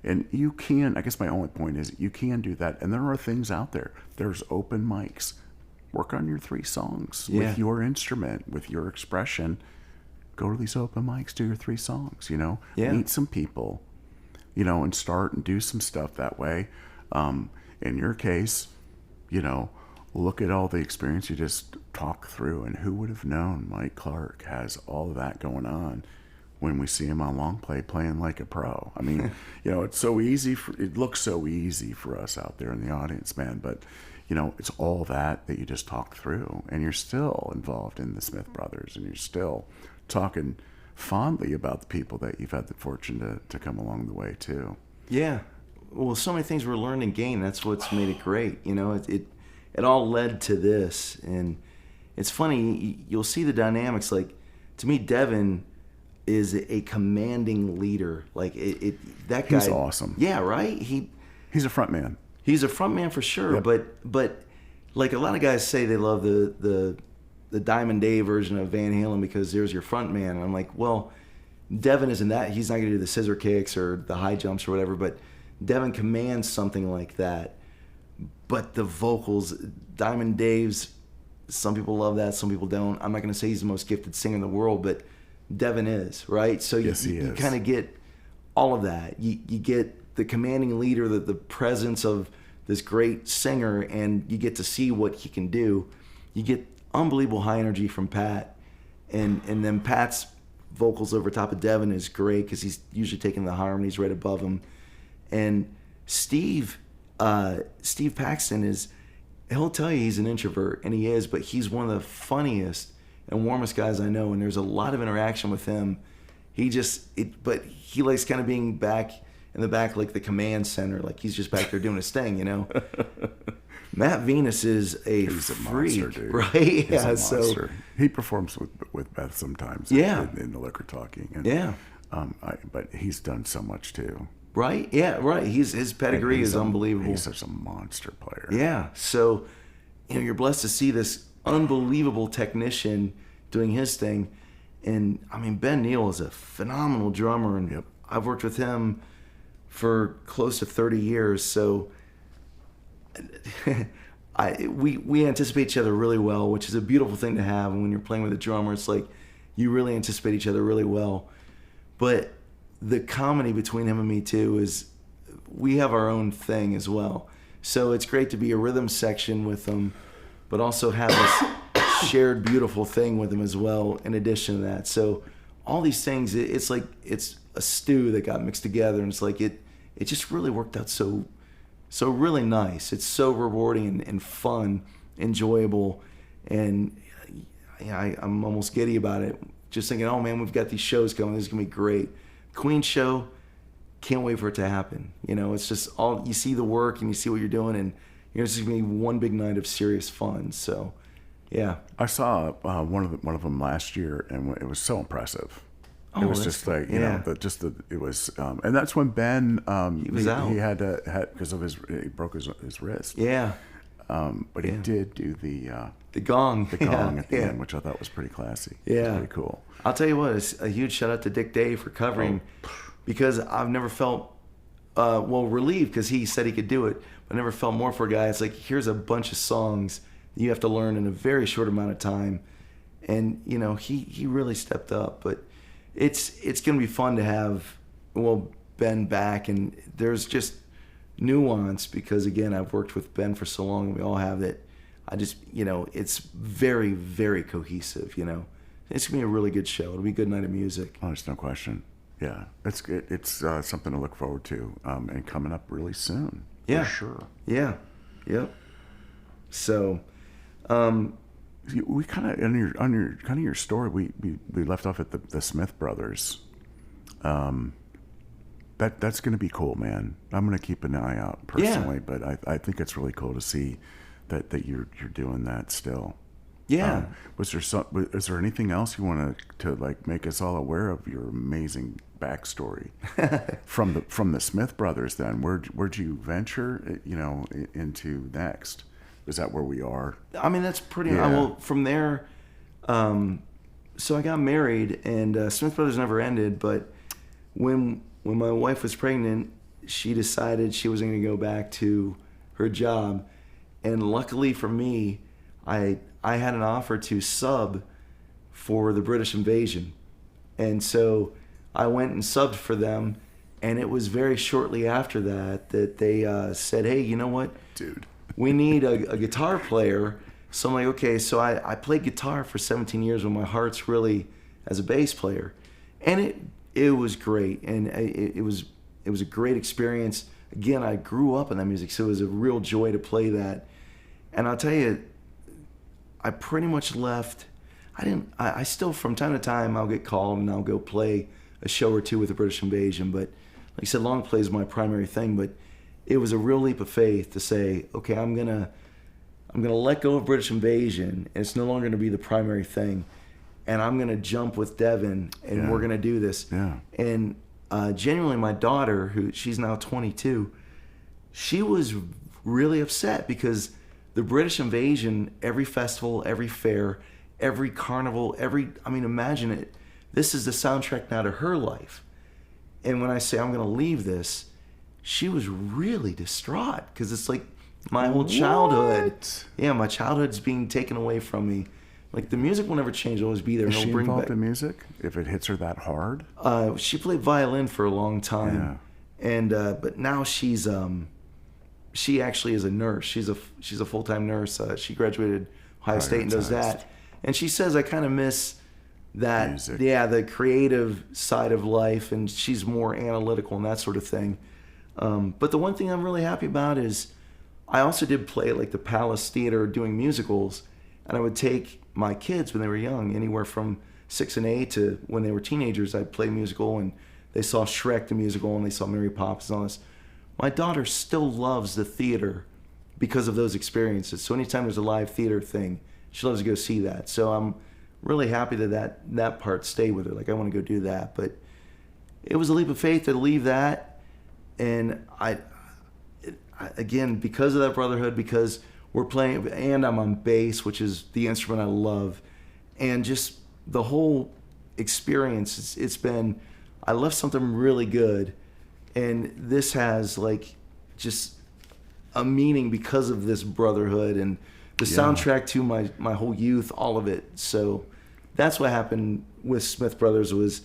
And you can, I guess my only point is you can do that. And there are things out there. There's open mics. Work on your 3 songs with your instrument, with your expression. Go to these open mics, do your 3 songs, meet some people, and start and do some stuff that way. In your case, look at all the experience you just talked through, and who would have known Mike Clark has all of that going on when we see him on long play playing like a pro. I mean, it's so easy, it looks so easy for us out there in the audience, man, but it's all that you just talked through, and you're still involved in the Smith Brothers, and you're still talking fondly about the people that you've had the fortune to come along the way too. Yeah. Well, so many things were learned and gained. That's what's made it great. It all led to this. And it's funny, you'll see the dynamics. Like, to me, Devin is a commanding leader. Like, that guy. He's awesome. Yeah, right? He's a front man. He's a front man for sure. Yep. But like a lot of guys say they love the Diamond Dave version of Van Halen because there's your front man. And I'm like, well, Devin isn't that. He's not going to do the scissor kicks or the high jumps or whatever, but Devin commands something like that. But the vocals, Diamond Dave's, some people love that, some people don't. I'm not going to say he's the most gifted singer in the world, but Devin is, right? So yes, you kind of get all of that. You get the commanding leader, the presence of this great singer, and you get to see what he can do. You get unbelievable high energy from Pat, and then Pat's vocals over top of Devin is great because he's usually taking the harmonies right above him. And Steve Paxton he'll tell you he's an introvert, and he is, but he's one of the funniest and warmest guys I know, and there's a lot of interaction with him. But he likes kind of being back in the back, like the command center, like he's just back there doing his thing, Matt Venus is he's a freak, monster, dude. Right? He's a monster. He performs with Beth sometimes. In the Liquor Talking. And, but he's done so much too. Right? Yeah, right. His pedigree is unbelievable. He's such a monster player. Yeah. So, you're blessed to see this unbelievable technician doing his thing. And, I mean, Ben Neal is a phenomenal drummer, and I've worked with him for close to 30 years. So, we anticipate each other really well, which is a beautiful thing to have. And when you're playing with a drummer, it's like you really anticipate each other really well. But the comedy between him and me too is we have our own thing as well. So it's great to be a rhythm section with him, but also have this shared beautiful thing with him as well in addition to that. So all these things, it's like it's a stew that got mixed together, and it's like it just really worked out so really nice. It's so rewarding and fun, enjoyable, and I'm almost giddy about it. Just thinking, oh man, we've got these shows coming. This is gonna be great. Queen show, can't wait for it to happen. It's just all you see the work and you see what you're doing, and it's just gonna be one big night of serious fun. So, yeah. I saw one of them last year, and it was so impressive. It was just like it was, and that's when Ben he was out. He had because of he broke his wrist. Yeah. But he did do the gong at the end, which I thought was pretty classy. Yeah, it was pretty cool. I'll tell you what, it's a huge shout out to Dick Day for covering, because I've never felt relieved because he said he could do it, but I never felt more for a guy. It's like, here's a bunch of songs you have to learn in a very short amount of time, and he really stepped up. But it's gonna be fun to have Ben back, and there's just nuance because again I've worked with Ben for so long, and we all have that. I just it's very, very cohesive. It's gonna be a really good show. It'll be a good night of music. Oh, there's no question. Yeah, it's something to look forward to, and coming up really soon. Yeah. for sure. Yeah. Yep. So, We kind of on your story, we left off at the Smith brothers. That's going to be cool, man. I'm going to keep an eye out personally, but I think it's really cool to see that you're doing that still. yeah. Is there anything else you want to like make us all aware of your amazing backstory from the Smith brothers? Then where'd you venture, into next? Is that where we are? I mean, that's pretty. Yeah. Well, from there, so I got married, and Smith Brothers never ended. But when my wife was pregnant, she decided she was going to go back to her job, and luckily for me, I had an offer to sub for the British invasion, and so I went and subbed for them, and it was very shortly after that they said, "Hey, you know what, Dude. we need a guitar player." So I'm like, okay. So I played guitar for 17 years when my heart's really as a bass player, and it was great, and it was a great experience. Again, I grew up in that music, so it was a real joy to play that. And I'll tell you, I pretty much left. I still from time to time I'll get called and I'll go play a show or two with the British Invasion, but like I said, long play is my primary thing. But it was a real leap of faith to say, okay, I'm gonna let go of British Invasion, and it's no longer gonna be the primary thing, and I'm gonna jump with Devin, and we're gonna do this. Yeah. And genuinely, my daughter, she's now 22, she was really upset because the British Invasion, every festival, every fair, every carnival, imagine it. This is the soundtrack now to her life. And when I say I'm gonna leave this, she was really distraught because it's like my whole childhood. What? Yeah, my childhood's being taken away from me. Like the music will never change; it'll always be there. Is It'll she bring involved back. in music? If it hits her that hard? She played violin for a long time, and but now she actually is a nurse. She's a full-time nurse. She graduated Ohio State and does that. And she says I kind of miss that. Music. Yeah, the creative side of life, and she's more analytical and that sort of thing. But the one thing I'm really happy about is I also did play at like the Palace Theater doing musicals, and I would take my kids when they were young, anywhere from 6 and 8 to when they were teenagers. I'd play musical, and they saw Shrek the musical, and they saw Mary Poppins and all this. My daughter still loves the theater because of those experiences. So anytime there's a live theater thing, she loves to go see that. So I'm really happy that part stayed with her. Like I want to go do that. But it was a leap of faith to leave that. And I again, because of that brotherhood, because we're playing, and I'm on bass, which is the instrument I love, and just the whole experience, it's been, I left something really good, and this has like just a meaning because of this brotherhood and the soundtrack to my whole youth, all of it. So that's what happened with Smith Brothers. Was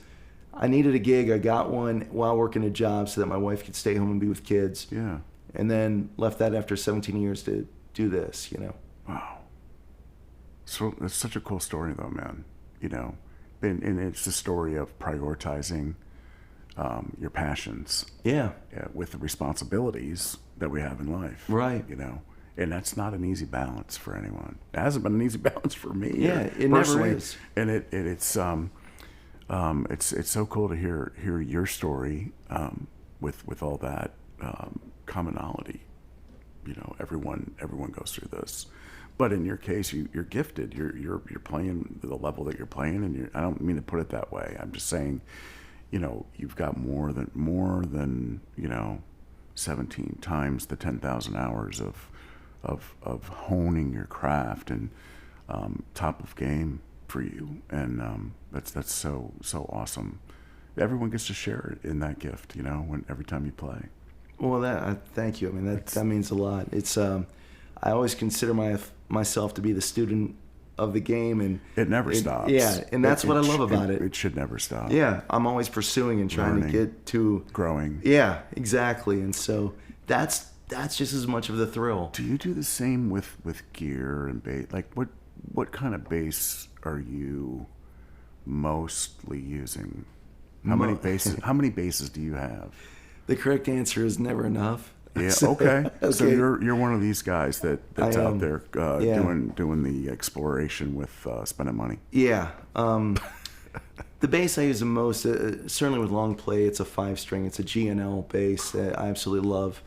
I needed a gig. I got one while working a job so that my wife could stay home and be with kids. Yeah. And then left that after 17 years to do this, Wow. So it's such a cool story, though, man. And it's the story of prioritizing your passions. Yeah. With the responsibilities that we have in life. Right. And that's not an easy balance for anyone. It hasn't been an easy balance for me. Yeah, it never is. And it's so cool to hear your story with all that commonality. Everyone goes through this, but in your case, you're gifted. You're playing the level that you're playing, and I don't mean to put it that way. I'm just saying, you've got more than 17 times the 10,000 hours of honing your craft, and top of game for you, and that's so awesome. Everyone gets to share it in that gift, every time you play. Well, thank you. I mean, that means a lot. It's I always consider myself to be the student of the game, and it never stops. Yeah, and that's what I love about it. It should never stop. Yeah, I'm always pursuing and trying to get to growing. Yeah, exactly. And so that's just as much of the thrill. Do you do the same with gear and bass? Like what kind of bass are you mostly using? How many basses do you have? The correct answer is never enough. Yeah. So, Okay. So okay. you're one of these guys that's I out am. there Yeah. doing the exploration with spending money. Yeah. The bass I use the most, certainly with long play, it's a 5-string. It's a G&L bass that I absolutely love.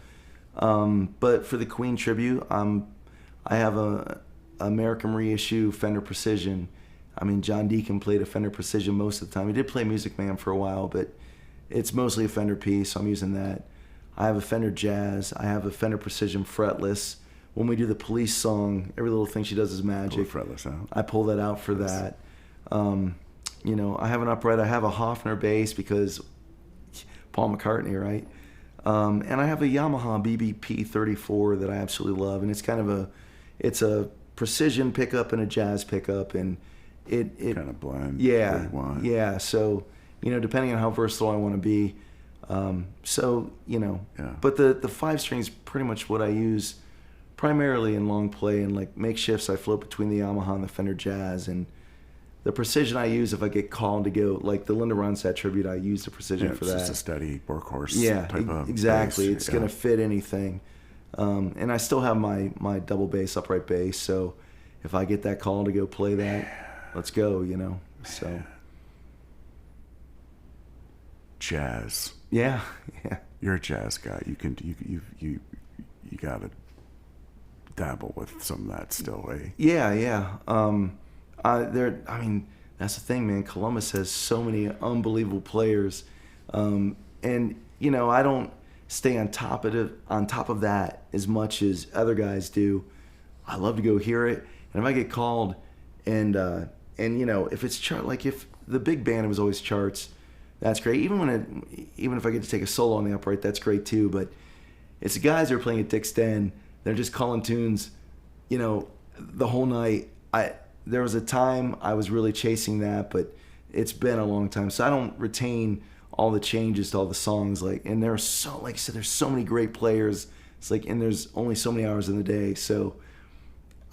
But for the Queen tribute, I have a American reissue Fender Precision. I mean, John Deacon played a Fender Precision most of the time. He did play Music Man for a while, but it's mostly a Fender piece, so I'm using that. I have a Fender Jazz. I have a Fender Precision fretless. When we do the Police song, Every Little Thing She Does Is Magic, Pull the fretless out. I pull that out for that. You know, I have an upright. I have a Hofner bass because Paul McCartney, right? And I have a Yamaha BBP 34 that I absolutely love, and it's a precision pickup and a jazz pickup, and it Kind of blend. yeah, what you want. yeah. So, you know, depending on how versatile I want to be, so you know. Yeah. But the 5-string is pretty much what I use primarily in long play, and like makeshifts I float between the Yamaha and the Fender Jazz, and the precision I use if I get called to go, like the Linda Ronstadt tribute, I use the precision Yeah, for it's that. just a steady workhorse Yeah, type of exactly. bass. It's Yeah. gonna fit anything. And I still have my double bass, upright bass. So if I get that call to go play that, let's go. You know. So Jazz. yeah, yeah, You're a jazz guy. You gotta dabble with some of that still, eh? yeah, yeah. I mean, that's the thing, man. Columbus has so many unbelievable players, and you know, I don't stay on top of that as much as other guys do. I love to go hear it, and if I get called, and you know, if it's like if the big band was always charts, that's great. Even if I get to take a solo on the upright, that's great too. But it's the guys that are playing at Dick's Den. They're just calling tunes, you know, the whole night. There was a time I was really chasing that, but it's been a long time, so I don't retain all the changes to all the songs. Like, and there's like I said, there's so many great players. It's like, and there's only so many hours in the day, so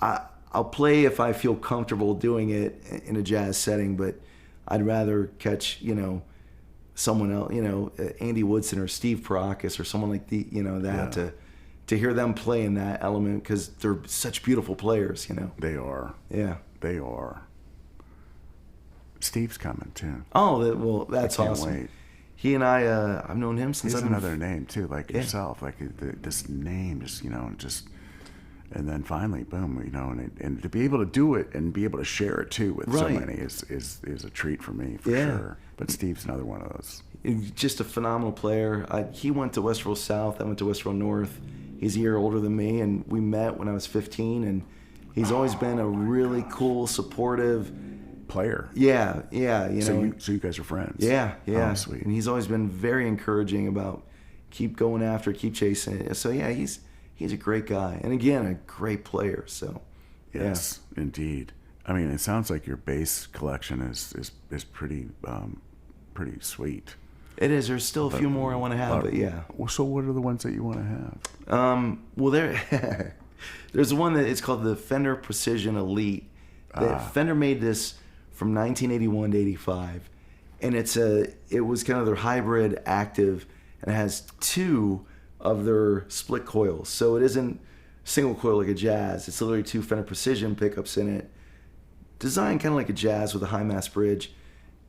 I'll play if I feel comfortable doing it in a jazz setting, but I'd rather catch, you know, someone else, you know, Andy Woodson or Steve Parakis or someone like that to hear them play in that element, because they're such beautiful players, you know. They are. Yeah. They are. Steve's coming too. Oh, well, that's I can't awesome. wait. He and I've known him since He's I've been another name too, like yourself. Like this name, just and then finally, boom, you know, and to be able to do it and be able to share it too with so Right. many is a treat for me for Yeah. sure. But Steve's another one of those. Just a phenomenal player. He went to Westboro South. I went to Westboro North. He's a year older than me, and we met when I was 15. And he's always been a really cool, supportive Player. Yeah, yeah. You know. So you guys are friends. Yeah, yeah. Oh, sweet. And he's always been very encouraging about keep going after, keep chasing it. So yeah, he's a great guy, and again, a great player. So Yes, indeed. I mean, it sounds like your bass collection is pretty sweet. it is. There's still a few more I want to have, but yeah. So what are the ones that you want to have? Well, there's one that it's called the Fender Precision Elite. Fender made this from 1981 to 85, and it was kind of their hybrid active, and it has two of their split coils. So it isn't single coil like a Jazz. It's literally two Fender Precision pickups in it, designed kind of like a Jazz with a high mass bridge,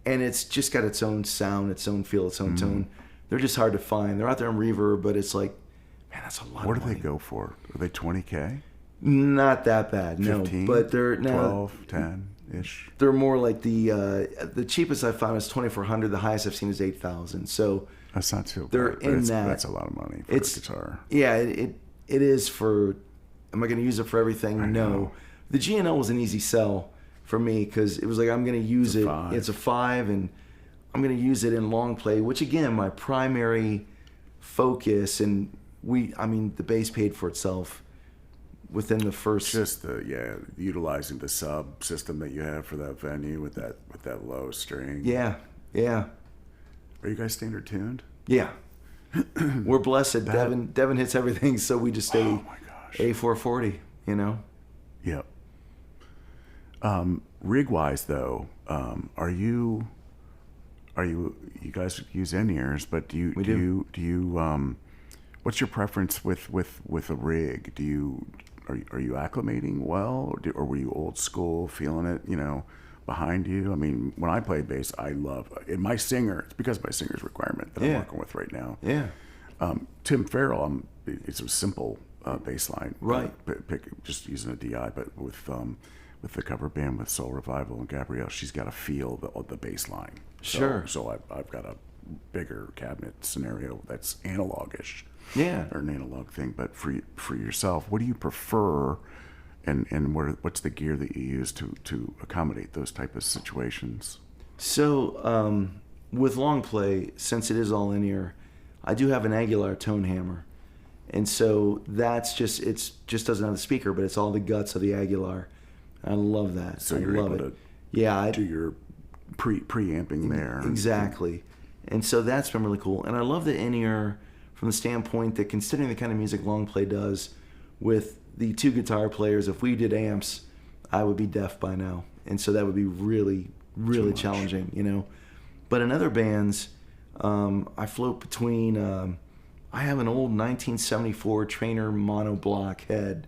and it's just got its own sound, its own feel, its own tone. They're just hard to find. They're out there in Reverb, but it's like, man, that's a lot. What of do money. they go for? Are they 20K? Not that bad, 15? no. But they're 12, 10-ish? They're more like the cheapest I found is 2,400. The highest I've seen is 8,000. So That's not too they're bad. in that. That's a lot of money for a guitar. Yeah, it is for. Am I going to use it for everything? I No. know. The G&L was an easy sell for me because it was like I'm going to use it. 5. It's a 5, and I'm going to use it in long play, which again, my primary focus. And the bass paid for itself within the first. Just utilizing the sub system that you have for that venue with that low string. Yeah, yeah. Are you guys standard tuned? Yeah. We're blessed. Devin hits everything, so we just stay Oh my gosh. A440, you know? Yep. Rig wise though, are you guys use in-ears, but do you what's your preference with a rig? Are you acclimating well, or were you old school, feeling it, behind you? I mean, when I play bass, I love in my singer. It's because of my singer's requirement that I'm Yeah. working with right now. Yeah. Tim Farrell, it's a simple bass line, Right. Just using a DI, but with the cover band with Soul Revival and Gabrielle, she's got to feel the bass line. Sure. So I've got a bigger cabinet scenario that's analogish. Yeah. Or an analog thing. But for yourself, what do you prefer, and what's the gear that you use to accommodate those type of situations? So with long play, since it is all in ear, I do have an Aguilar tone hammer, and so that's just doesn't have the speaker, but it's all the guts of the Aguilar. I love that. So I you're love able it. to do your preamping there. Exactly. And so that's been really cool. And I love the in-ear from the standpoint that, considering the kind of music long play does with the two guitar players, if we did amps, I would be deaf by now. And so that would be really, really challenging, But in other bands, I float between, I have an old 1974 Trainer monoblock head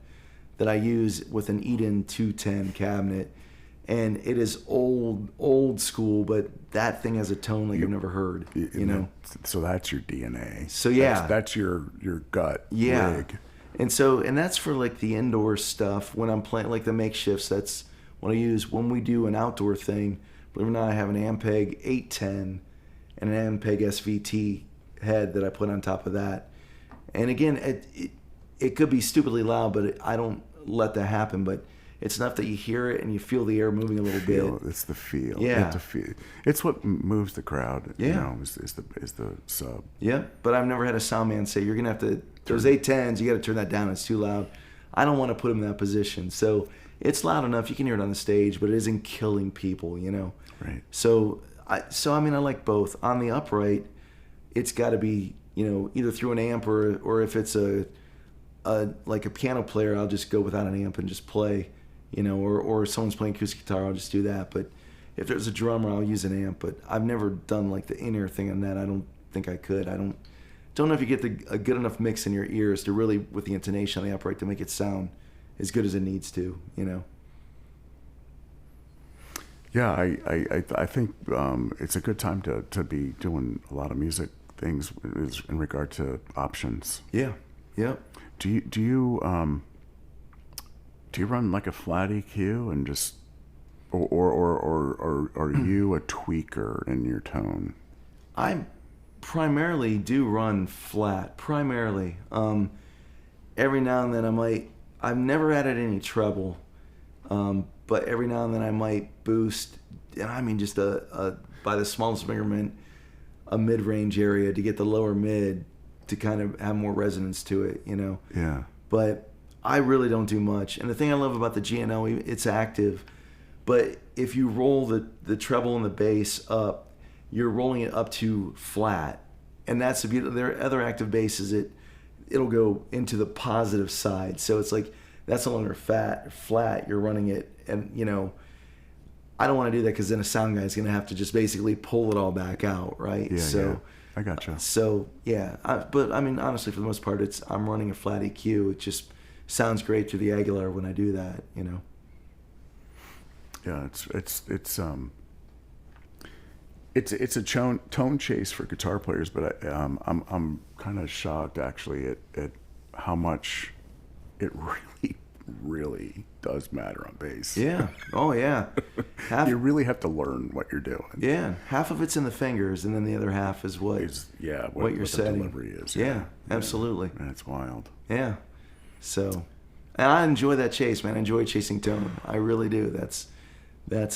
that I use with an Eden 210 cabinet. And it is old school, but that thing has a tone like you've never heard, So that's your DNA. So yeah, that's your gut rig. And that's for like the indoor stuff. When I'm playing like the makeshifts, that's what I use. When we do an outdoor thing, believe it or not, I have an Ampeg 810 and an Ampeg SVT head that I put on top of that. And again, it could be stupidly loud, but I don't let that happen. But it's enough that you hear it and you feel the air moving a little bit. It's the feel. Yeah. You have to feel. It's what moves the crowd. Yeah. Is the sub. Yeah. But I've never had a sound man say, you're going to have to, those 810s, you got to turn that down. It's too loud. I don't want to put them in that position. So it's loud enough. You can hear it on the stage, but it isn't killing people, Right. So I like both. On the upright, it's got to be, either through an amp or if it's like a piano player, I'll just go without an amp and just play. Or someone's playing acoustic guitar, I'll just do that. But if there's a drummer, I'll use an amp. But I've never done like the in-ear thing on that. I don't think I could. I don't know if you get a good enough mix in your ears to really, with the intonation on the upright, to make it sound as good as it needs to. Yeah, I think it's a good time to be doing a lot of music things in regard to options. Yeah. Yeah. Do you run like a flat EQ and just, or are you a tweaker in your tone? I primarily do run flat. Primarily, every now and then I've never added any treble, but every now and then I might boost. And I mean just by the smallest measurement, a mid-range area to get the lower mid to kind of have more resonance to it. Yeah. But I really don't do much. And the thing I love about the G&O, it's active. But if you roll the treble and the bass up, you're rolling it up to flat. And that's the beauty. There are other active basses, it'll go into the positive side. So it's like, that's no longer flat. You're running it. And, I don't want to do that because then a sound guy is going to have to just basically pull it all back out, right? Yeah. I gotcha. So, yeah. But, I mean, honestly, for the most part, I'm running a flat EQ. It just sounds great through the Aguilar when I do that, Yeah, it's a tone chase for guitar players, but I'm kind of shocked actually at how much it really does matter on bass. Yeah. Oh, yeah. You really have to learn what you're doing. Yeah. Half of it's in the fingers, and then the other half is what you're setting. The delivery is. Yeah, absolutely. That's wild. Yeah. So, and I enjoy that chase, man. I enjoy chasing tone. I really do. That's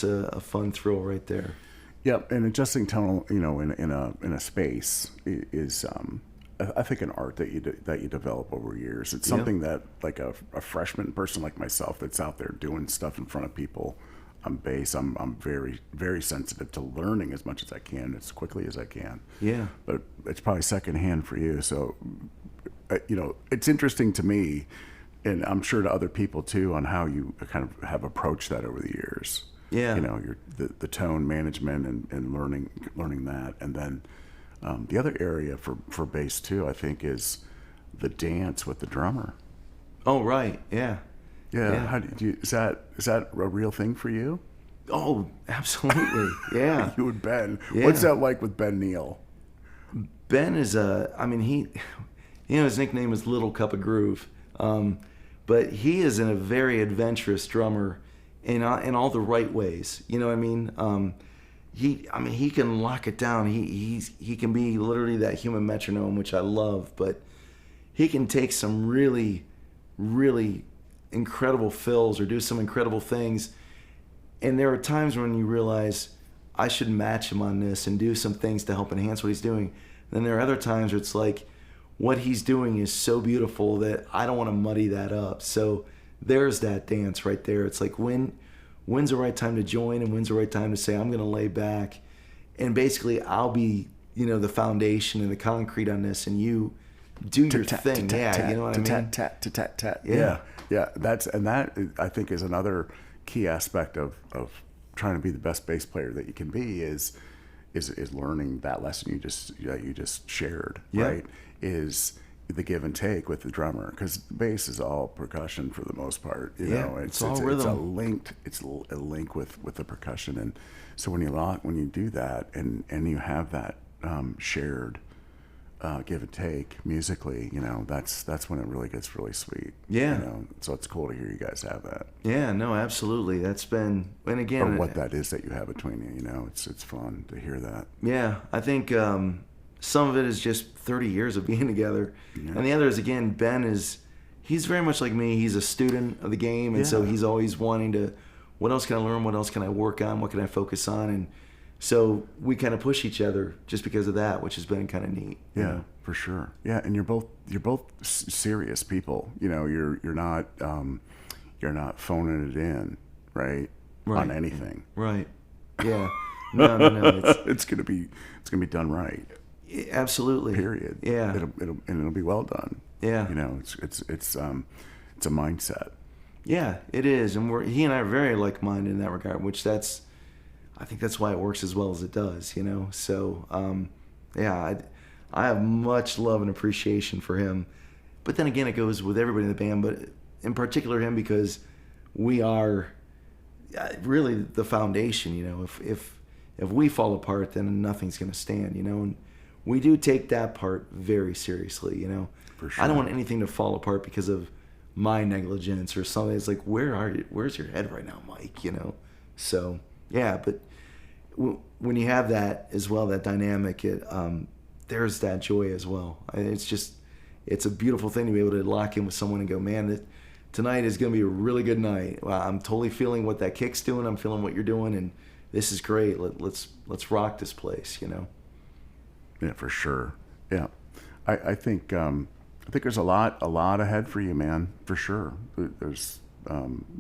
a fun thrill right there. Yep, and adjusting tone, in a space is I think an art that you develop over years. It's something that like a freshman person like myself that's out there doing stuff in front of people on bass, I'm very, very sensitive to learning as much as I can, as quickly as I can. Yeah. But it's probably secondhand for you. So, it's interesting to me, and I'm sure to other people too, on how you kind of have approached that over the years. Yeah. The tone management and learning that. And then the other area for bass too, I think, is the dance with the drummer. Oh, right. Yeah. Yeah. Yeah. How do you, is that a real thing for you? Oh, absolutely. Yeah. You and Ben. Yeah. What's that like with Ben Neal? Ben is his nickname is Little Cup of Groove. But he is a very adventurous drummer in all the right ways. You know what I mean? He can lock it down. He can be literally that human metronome, which I love, but he can take some really, really incredible fills or do some incredible things. And there are times when you realize I should match him on this and do some things to help enhance what he's doing. Then there are other times where it's like what he's doing is so beautiful that I don't want to muddy that up. So there's that dance right there. It's like when's the right time to join and when's the right time to say I'm going to lay back, and basically I'll be the foundation and the concrete on this, and you do your thing. Yeah, you know what I mean? Tat. Yeah. Yeah. That I think is another key aspect of trying to be the best bass player that you can be is learning that lesson you just shared, Yeah. right? Is the give and take with the drummer, because bass is all percussion for the most part. You know, it's all rhythm. It's a link with the percussion, and so when you do that and you have that shared give and take musically, that's when it really gets really sweet. Yeah. So it's cool to hear you guys have that. Yeah, no, absolutely. That's been, and again, Or what that is that you have between you. It's fun to hear that. Yeah, I think some of it is just 30 years of being together, and the other is, again, Ben he's very much like me. He's a student of the game, and so he's always wanting to, what else can I learn? What else can I work on? What can I focus on? And so we kind of push each other just because of that, which has been kind of neat. Yeah, for sure. Yeah, and you're both serious people. You're not phoning it in, right? On anything. Right. Yeah. No. It's gonna be done right. Absolutely. Period. Yeah. It'll be well done. Yeah. It's a mindset. Yeah, it is, and he and I are very like-minded in that regard, which I think that's why it works as well as it does, So, I have much love and appreciation for him. But then again, it goes with everybody in the band, but in particular him, because we are really the foundation, If we fall apart, then nothing's going to stand, And we do take that part very seriously, For sure. I don't want anything to fall apart because of my negligence or something. It's like, where's your head right now, Mike, So... Yeah, but when you have that as well, that dynamic, there's that joy as well. It's a beautiful thing to be able to lock in with someone and go, man, tonight is going to be a really good night. I'm totally feeling what that kick's doing. I'm feeling what you're doing, and this is great. Let's rock this place, Yeah, for sure. Yeah, I think there's a lot ahead for you, man. For sure. There's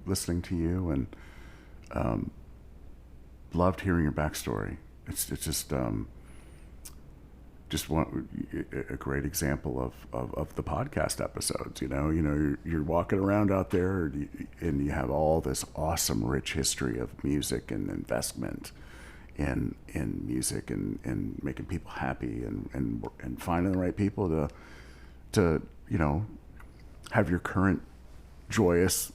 listening to you and. Loved hearing your backstory. It's just a great example of the podcast episodes. You're walking around out there and you have all this awesome, rich history of music and investment in music and making people happy and finding the right people to have your current joyous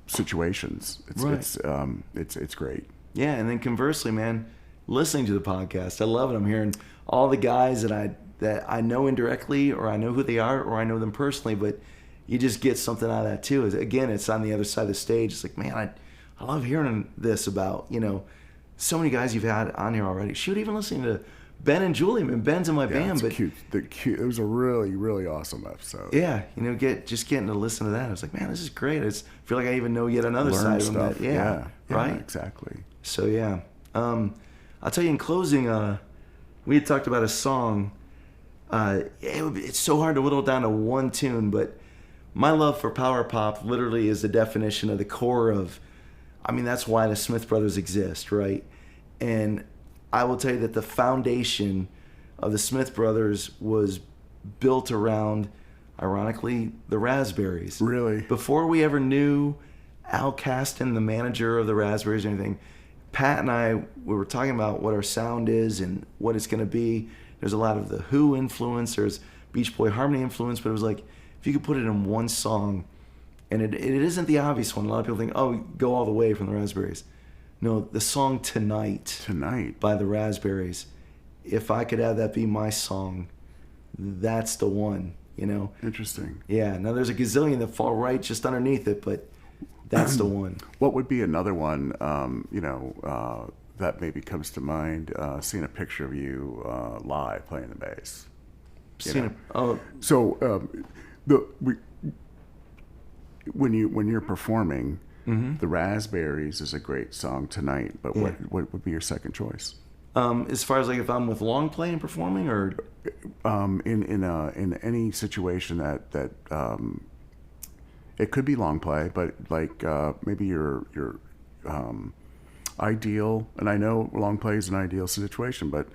situations. It's great. Yeah, and then conversely, man, listening to the podcast, I love it. I'm hearing all the guys that I know indirectly, or I know who they are, or I know them personally, but you just get something out of that too. Again, it's on the other side of the stage. It's like, man, I love hearing this about, so many guys you've had on here already. Shoot, even listening to Ben and Julie. I mean, Ben's in my band, but cute. It was a really, really awesome episode. Yeah, just getting to listen to that, I was like, man, this is great. I feel like I even know yet another side of them. Yeah, right, exactly. So yeah, I'll tell you in closing, we had talked about a song. It's so hard to whittle it down to one tune, but my love for power pop literally is the definition of the core of. That's why the Smith Brothers exist, right? And I will tell you that the foundation of the Smith Brothers was built around, ironically, the Raspberries. Really? Before we ever knew Al Caston, the manager of the Raspberries or anything, Pat and I, we were talking about what our sound is and what it's going to be. There's a lot of the Who influence. There's Beach Boy harmony influence, but it was like, if you could put it in one song, and it isn't the obvious one. A lot of people think, oh, go all the way from the Raspberries. No, the song Tonight by the Raspberries. If I could have that be my song, that's the one, you know? Interesting. Yeah, now there's a gazillion that fall right just underneath it, but that's the one. What would be another one, that maybe comes to mind, seeing a picture of you live playing the bass? When you're performing, the Raspberries is a great song Tonight, but what would be your second choice? As far as like if I'm with long play and performing, or in any situation that it could be long play, but like maybe your ideal, and I know long play is an ideal situation, but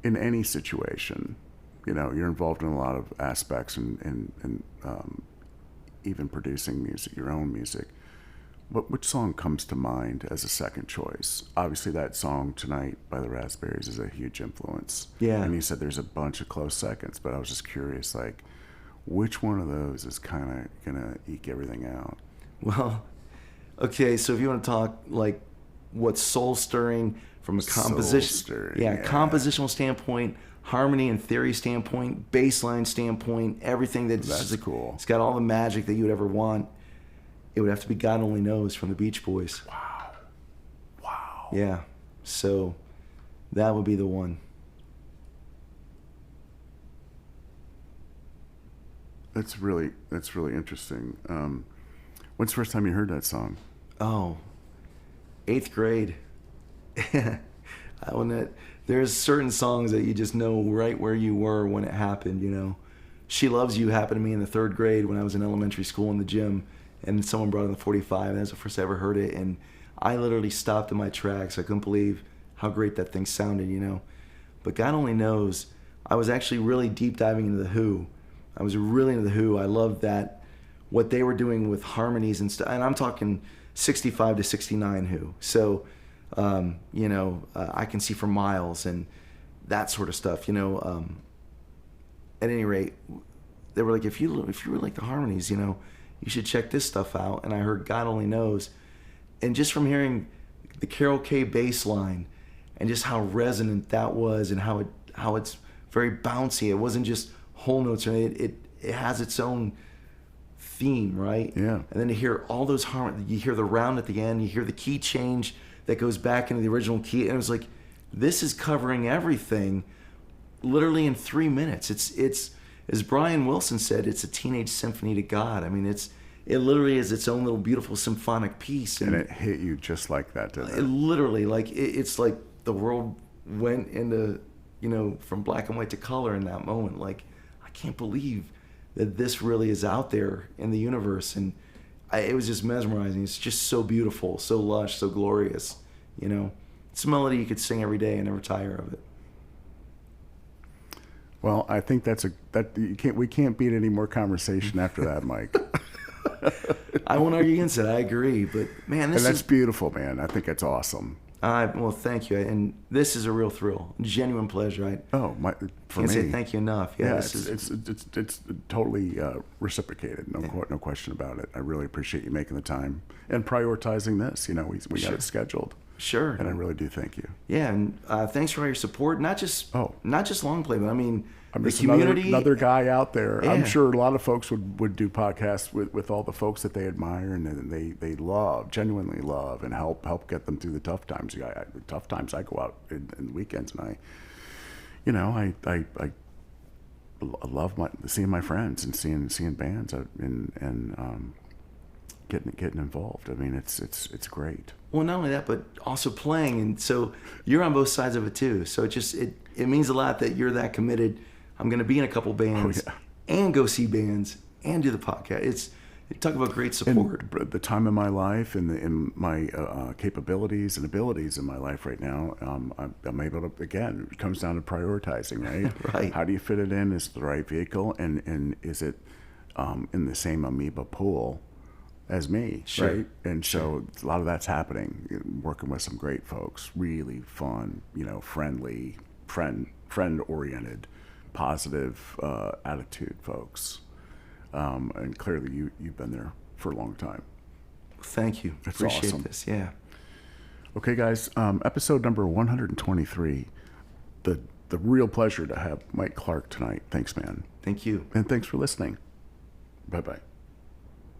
in any situation, you're involved in a lot of aspects and even producing music, your own music. But which song comes to mind as a second choice? Obviously, that song Tonight by the Raspberries is a huge influence. Yeah. And you said there's a bunch of close seconds, but I was just curious, like, which one of those is kind of gonna eke everything out? Well, okay, so if you want to talk like what's soul stirring from a compositional standpoint, harmony and theory standpoint, bass line standpoint, everything that's just cool. It's got all the magic that you would ever want. It would have to be God Only Knows from the Beach Boys. Wow. Yeah. So that would be the one. That's really interesting. When's the first time you heard that song? Oh, 8th grade. There's certain songs that you just know right where you were when it happened, She Loves You happened to me in the 3rd grade when I was in elementary school in the gym, and someone brought in the 45, and that's the first I ever heard it, and I literally stopped in my tracks. I couldn't believe how great that thing sounded, But God Only Knows, I was actually really deep diving into The Who. I was really into The Who. I loved that, what they were doing with harmonies and stuff, and I'm talking 65 to 69 Who. So, I Can See for Miles and that sort of stuff, At any rate, they were like, if you really like the harmonies, you should check this stuff out. And I heard God Only Knows. And just from hearing the Carol K bass line and just how resonant that was and how it's very bouncy. It wasn't just whole notes. It has its own theme, right? Yeah. And then to hear all those you hear the round at the end, you hear the key change that goes back into the original key. And it was like, this is covering everything literally in 3 minutes. It's as Brian Wilson said, it's a teenage symphony to God. I mean, it literally is its own little beautiful symphonic piece. And it hit you just like that, didn't it? It literally, it's like the world went into, from black and white to color in that moment. Like, I can't believe that this really is out there in the universe. And it was just mesmerizing. It's just so beautiful, so lush, so glorious. It's a melody you could sing every day and never tire of it. Well, I think we can't beat any more conversation after that, Mike. I won't argue against it. I agree, but man, that's beautiful, man. I think it's awesome. Well, thank you, and this is a real thrill, genuine pleasure. For can't me, say thank you enough. Yeah, it's totally reciprocated. No question about it. I really appreciate you making the time and prioritizing this. We got it scheduled. Sure. And I really do thank you. Yeah, and thanks for all your support. Not just long play, but I mean I'm the just community. Another guy out there. Yeah. I'm sure a lot of folks would do podcasts with all the folks that they admire and they love, genuinely love, and help get them through the tough times. Tough times. I go out in the weekends and I love seeing my friends and seeing bands and getting involved. I mean, it's great. Well, not only that, but also playing, and so you're on both sides of it too. So it means a lot that you're that committed. I'm going to be in a couple bands and go see bands and do the podcast. Talk about great support. And the time in my life and in my capabilities and abilities in my life right now, I'm able to, again, it comes down to prioritizing, right? Right. How do you fit it in? Is it the right vehicle? And is it in the same amoeba pool as me, sure. Right? And so a lot of that's happening, working with some great folks, really fun, friendly, friend oriented, positive attitude folks. And clearly you've been there for a long time. Thank you. It's Appreciate awesome. this. Yeah. Okay, guys, episode number 123. The real pleasure to have Mike Clark tonight. Thanks, man. Thank you. And thanks for listening. Bye-bye.